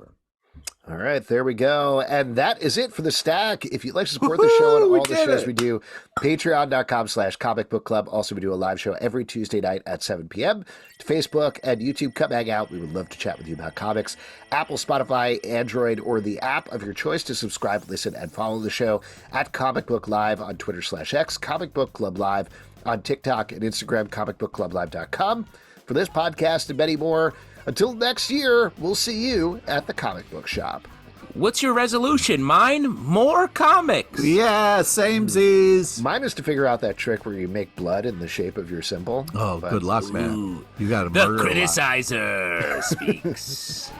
All right, there we go. And that is it for the stack. If you'd like to support the show and all the shows we do, patreon.com/Comic Book Club. Also, we do a live show every Tuesday night at 7 p.m. Facebook and YouTube. Come hang out. We would love to chat with you about comics. Apple, Spotify, Android, or the app of your choice to subscribe, listen, and follow the show at Comic Book Live on Twitter/X, Comic Book Club Live on TikTok and Instagram, comicbookclublive.com. For this podcast and many more, until next year, we'll see you at the comic book shop. what's your resolution? Mine, more comics. Yeah, samesies. Mine is to figure out that trick where you make blood in the shape of your symbol. Oh, But- good luck, man. You got to The murder a lot. criticizer speaks.